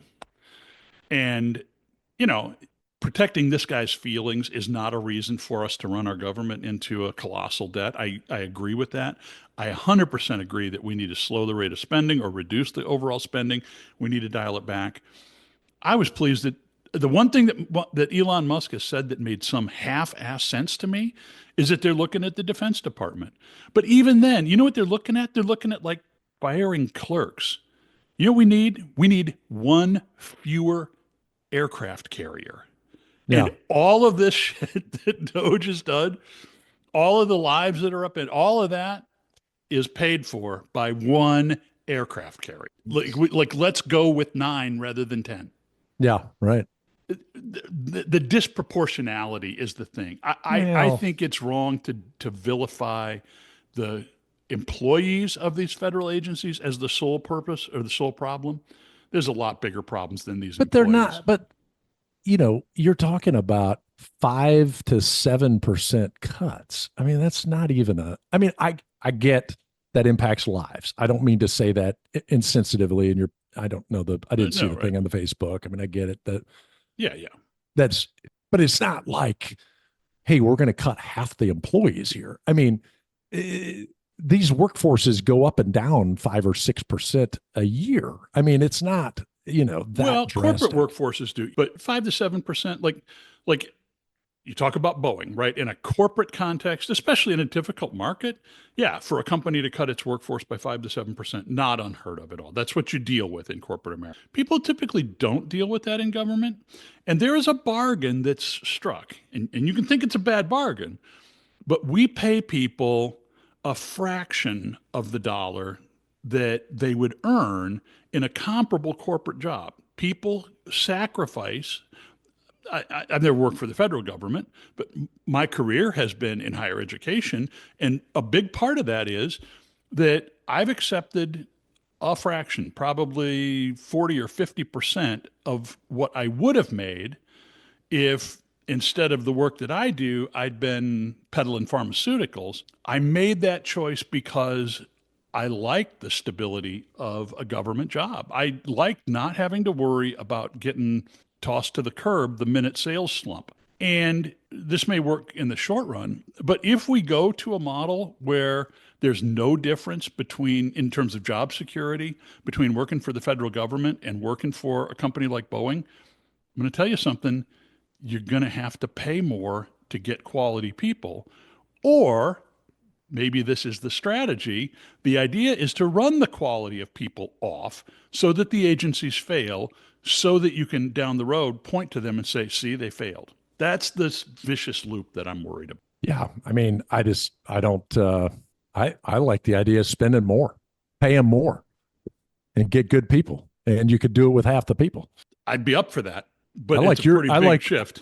And, you know, protecting this guy's feelings is not a reason for us to run our government into a colossal debt. I agree with that. I 100% agree that we need to slow the rate of spending or reduce the overall spending. We need to dial it back. I was pleased that the one thing that Elon Musk has said that made some half-ass sense to me is that they're looking at the Defense Department. But even then, you know what they're looking at? They're looking at like firing clerks. You know what we need? We need one fewer aircraft carrier. Yeah. And all of this shit that Doge has done, all of the lives that are up in, all of that is paid for by one aircraft carrier. Like let's go with nine rather than 10. Yeah. Right. The disproportionality is the thing. I Well, think it's wrong to vilify the employees of these federal agencies as the sole purpose or the sole problem. There's a lot bigger problems than these but they're employees. not, but you're talking about 5 to 7% cuts. I mean, that's not even I mean, I get that impacts lives. I don't mean to say that insensitively. And I don't know I didn't see No, the right? thing on the Facebook. I mean, I get it Yeah, yeah. that's, but it's not like, hey, we're going to cut half the employees here. I mean, these workforces go up and down 5 or 6% a year. I mean, it's not, that Well, corporate drastic. workforces do, but 5 to 7%, like you talk about Boeing, right? In a corporate context, especially in a difficult market, yeah, for a company to cut its workforce by 5 to 7%, not unheard of at all. That's what you deal with in corporate America. People typically don't deal with that in government. And there is a bargain that's struck. And you can think it's a bad bargain, but we pay people a fraction of the dollar that they would earn in a comparable corporate job. People sacrifice. I've never worked for the federal government, but my career has been in higher education. And a big part of that is that I've accepted a fraction, probably 40 or 50% of what I would have made if instead of the work that I do, I'd been peddling pharmaceuticals. I made that choice because I like the stability of a government job. I like not having to worry about getting tossed to the curb the minute sales slump. And this may work in the short run, but if we go to a model where there's no difference in terms of job security, between working for the federal government and working for a company like Boeing, I'm going to tell you something, you're going to have to pay more to get quality people. Or maybe this is the strategy. The idea is to run the quality of people off so that the agencies fail, so that you can down the road point to them and say, see, they failed. That's this vicious loop that I'm worried about. Yeah. I mean, I don't, I like the idea of spending more, pay them more and get good people. And you could do it with half the people. I'd be up for that, but it's a pretty big shift.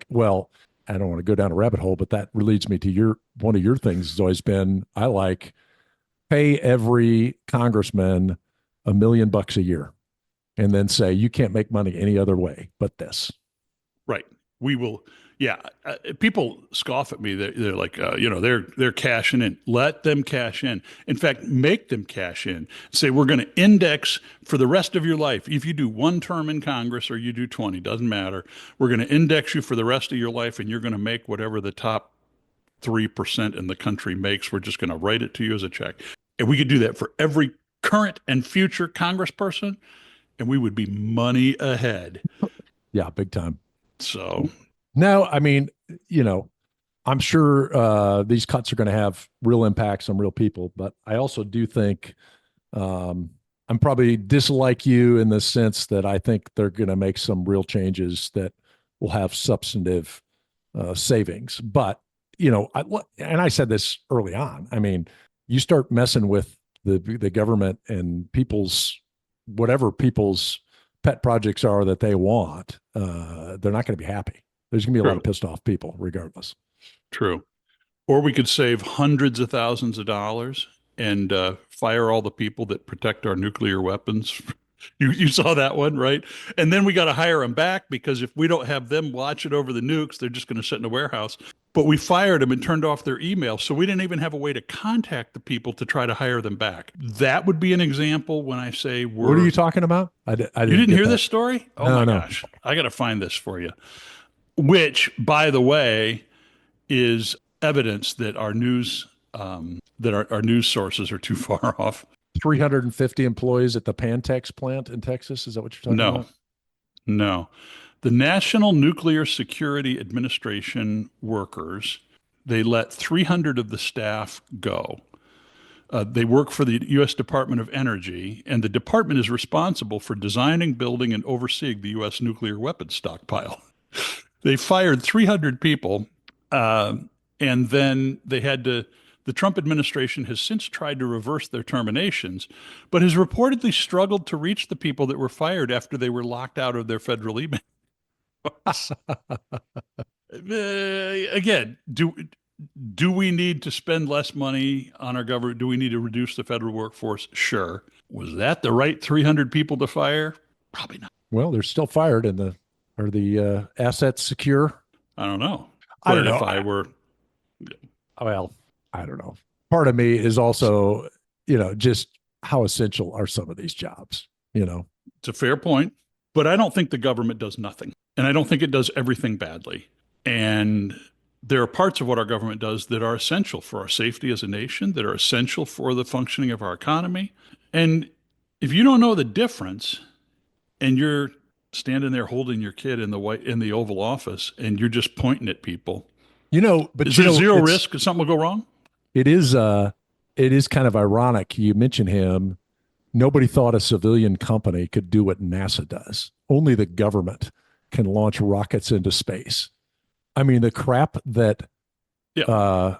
Well, I don't want to go down a rabbit hole, but that leads me to one of your things has always been I like pay every congressman $1 million a year and then say you can't make money any other way but this. Right. We will. Yeah. People scoff at me. They're like, they're cashing in. Let them cash in. In fact, make them cash in. Say we're going to index for the rest of your life. If you do one term in Congress or you do 20, doesn't matter. We're going to index you for the rest of your life, and you're going to make whatever the top 3% in the country makes. We're just going to write it to you as a check. And we could do that for every current and future congressperson, and we would be money ahead. Yeah, big time. So, no, I mean, you know, I'm sure these cuts are going to have real impacts on real people, but I also do think I'm probably dislike you in the sense that I think they're going to make some real changes that will have substantive savings. But and I said this early on. I mean, you start messing with the government and whatever people's pet projects are that they want, they're not going to be happy. There's going to be a lot of pissed off people regardless. True. Or we could save hundreds of thousands of dollars and fire all the people that protect our nuclear weapons. You saw that one, right? And then we got to hire them back because if we don't have them watching over the nukes, they're just going to sit in a warehouse. But we fired them and turned off their email. So we didn't even have a way to contact the people to try to hire them back. That would be an example when I say What are you talking about? I You didn't didn't get hear that. this story? Oh No, my no. gosh. I got to find this for you. Which, by the way, is evidence that our news sources are too far off. 350 employees at the Pantex plant in Texas. Is that what you're talking No, about? no. The National Nuclear Security Administration workers, they let 300 of the staff go. They work for the U.S. Department of Energy, and the department is responsible for designing, building, and overseeing the U.S. nuclear weapons stockpile. They fired 300 people, and then the Trump administration has since tried to reverse their terminations, but has reportedly struggled to reach the people that were fired after they were locked out of their federal email. Again, do we need to spend less money on our government? Do we need to reduce the federal workforce? Sure. Was that the right 300 people to fire? Probably not. Well, they're still fired, and are the assets secure? I don't know. I don't But know. if I were, Well, I don't know. Part of me is also, just how essential are some of these jobs? it's a fair point, but I don't think the government does nothing. And I don't think it does everything badly. And there are parts of what our government does that are essential for our safety as a nation, that are essential for the functioning of our economy. And if you don't know the difference and you're standing there holding your kid in the Oval Office and you're just pointing at people, But is there zero risk that something will go wrong? it is kind of ironic. You mentioned him. Nobody thought a civilian company could do what NASA does. Only the government can launch rockets into space. I mean, the crap that Yeah.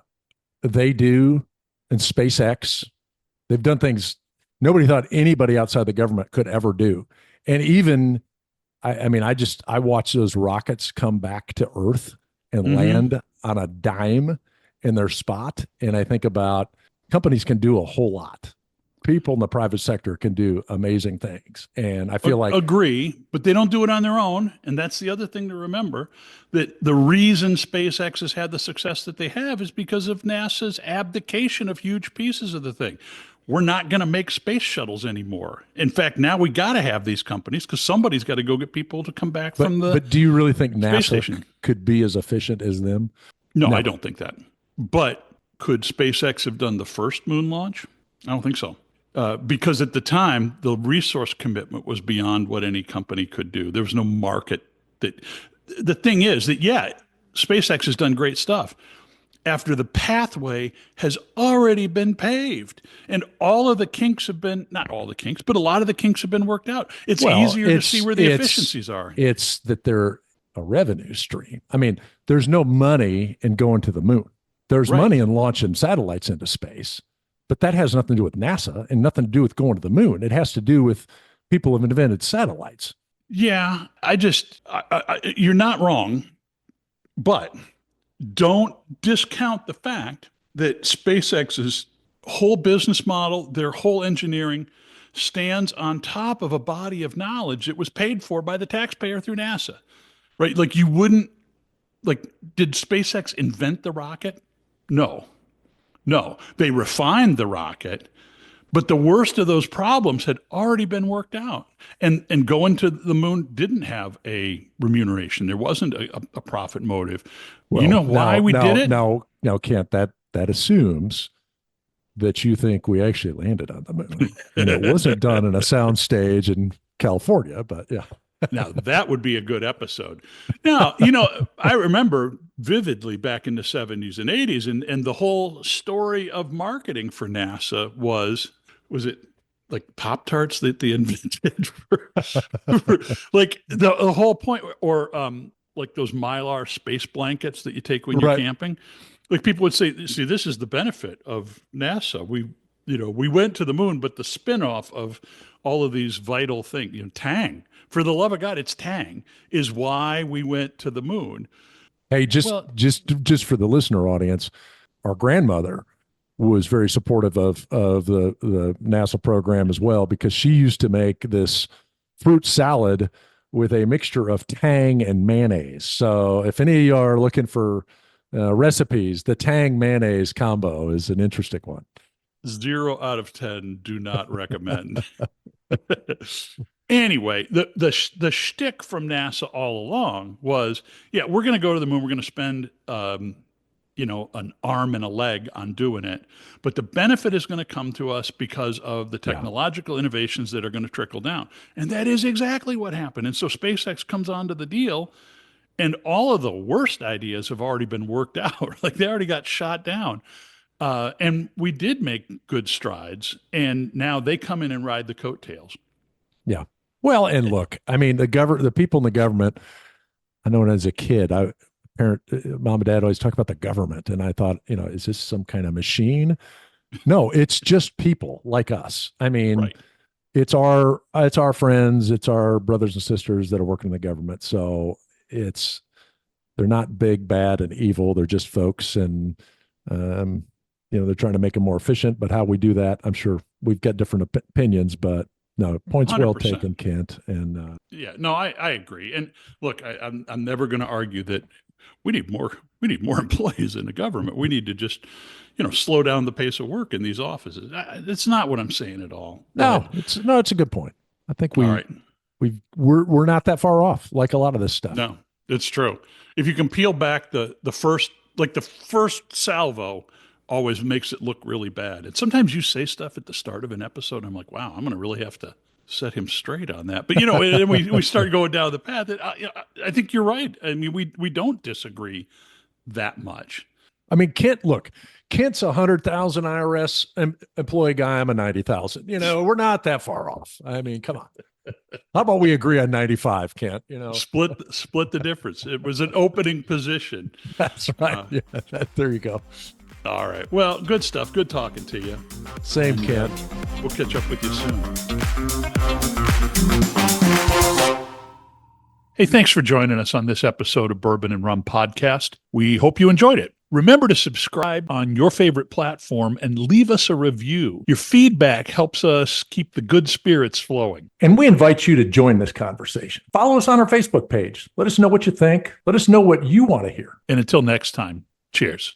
they do in SpaceX, they've done things nobody thought anybody outside the government could ever do. And even, I watch those rockets come back to Earth and Mm-hmm. land on a dime in their spot. And I think about companies can do a whole lot. People in the private sector can do amazing things. And I feel like Agree, but they don't do it on their own. And that's the other thing to remember, that the reason SpaceX has had the success that they have is because of NASA's abdication of huge pieces of the thing. We're not going to make space shuttles anymore. In fact, now we got to have these companies because somebody's got to go get people to come back from the but do you really think space NASA station. could be as efficient as them? No, No. I don't think that. But could SpaceX have done the first moon launch? I don't think so. Because at the time, the resource commitment was beyond what any company could do. There was no market. The thing is that, yeah, SpaceX has done great stuff after the pathway has already been paved and all of the kinks have been, not all the kinks, but a lot of the kinks have been worked out. It's easier to see where the efficiencies are. It's that they're a revenue stream. I mean, there's no money in going to the moon. There's Right. money in launching satellites into space, but that has nothing to do with NASA and nothing to do with going to the moon. It has to do with people who have invented satellites. Yeah, you're not wrong, but don't discount the fact that SpaceX's whole business model, their whole engineering, stands on top of a body of knowledge that was paid for by the taxpayer through NASA, right? Like you wouldn't like, did SpaceX invent the rocket? No, no. They refined the rocket, but the worst of those problems had already been worked out. And going to the moon didn't have a remuneration. There wasn't a profit motive. You Well, know why we did it? now, Kent, that assumes that you think we actually landed on the moon, and it wasn't done in a sound stage in California. But yeah, Now, that would be a good episode. Now, I remember vividly back in the 70s and 80s, and the whole story of marketing for NASA was it like Pop Tarts that they invented? Like the whole point, or like those Mylar space blankets that you take when you're right. camping. Like people would say, see, this is the benefit of NASA. We went to the moon, but the spinoff of all of these vital things, Tang, for the love of God, it's Tang, is why we went to the moon. Hey, just Well, just for the listener audience, our grandmother was very supportive of the NASA program as well, because she used to make this fruit salad with a mixture of Tang and mayonnaise. So if any of you are looking for recipes, the Tang mayonnaise combo is an interesting one. 0 out of 10 do not recommend. Anyway, the shtick from NASA all along was, yeah, we're going to go to the moon. We're going to spend, an arm and a leg on doing it, but the benefit is going to come to us because of the Yeah. technological innovations that are going to trickle down, and that is exactly what happened. And so SpaceX comes onto the deal, and all of the worst ideas have already been worked out. Like they already got shot down. And we did make good strides, and now they come in and ride the coattails. Yeah. Well, and look, I mean, the people in the government. I know when I was a kid, mom and dad always talk about the government, and I thought, is this some kind of machine? No, it's just people like us. I mean, Right. it's our friends, it's our brothers and sisters that are working in the government. So it's they're not big, bad, and evil. They're just folks, and um, they're trying to make them more efficient. But how we do that, I'm sure we've got different opinions. But no, points well 100%. taken, Kent. And Yeah, no, I agree. And look, I'm never going to argue that we need more employees in the government. We need to just, slow down the pace of work in these offices. That's not what I'm saying at all. no, But it's a good point. I think all right, we're not that far off, like a lot of this stuff. no, it's true. If you can peel back the first salvo always makes it look really bad. And sometimes you say stuff at the start of an episode, I'm like, wow, I'm going to really have to set him straight on that. But and then we start going down the path that I think you're right. I mean, we don't disagree that much. I mean, Kent's 100,000 IRS employee guy. I'm a 90,000. We're not that far off. I mean, come on. How about we agree on 95, Kent? Split the difference. It was an opening position. That's right. There you go. All right. Well, good stuff. Good talking to you. Same, And, Kent. We'll catch up with you soon. Hey, thanks for joining us on this episode of Bourbon and Rum Podcast. We hope you enjoyed it. Remember to subscribe on your favorite platform and leave us a review. Your feedback helps us keep the good spirits flowing. And we invite you to join this conversation. Follow us on our Facebook page. Let us know what you think. Let us know what you want to hear. And until next time, cheers.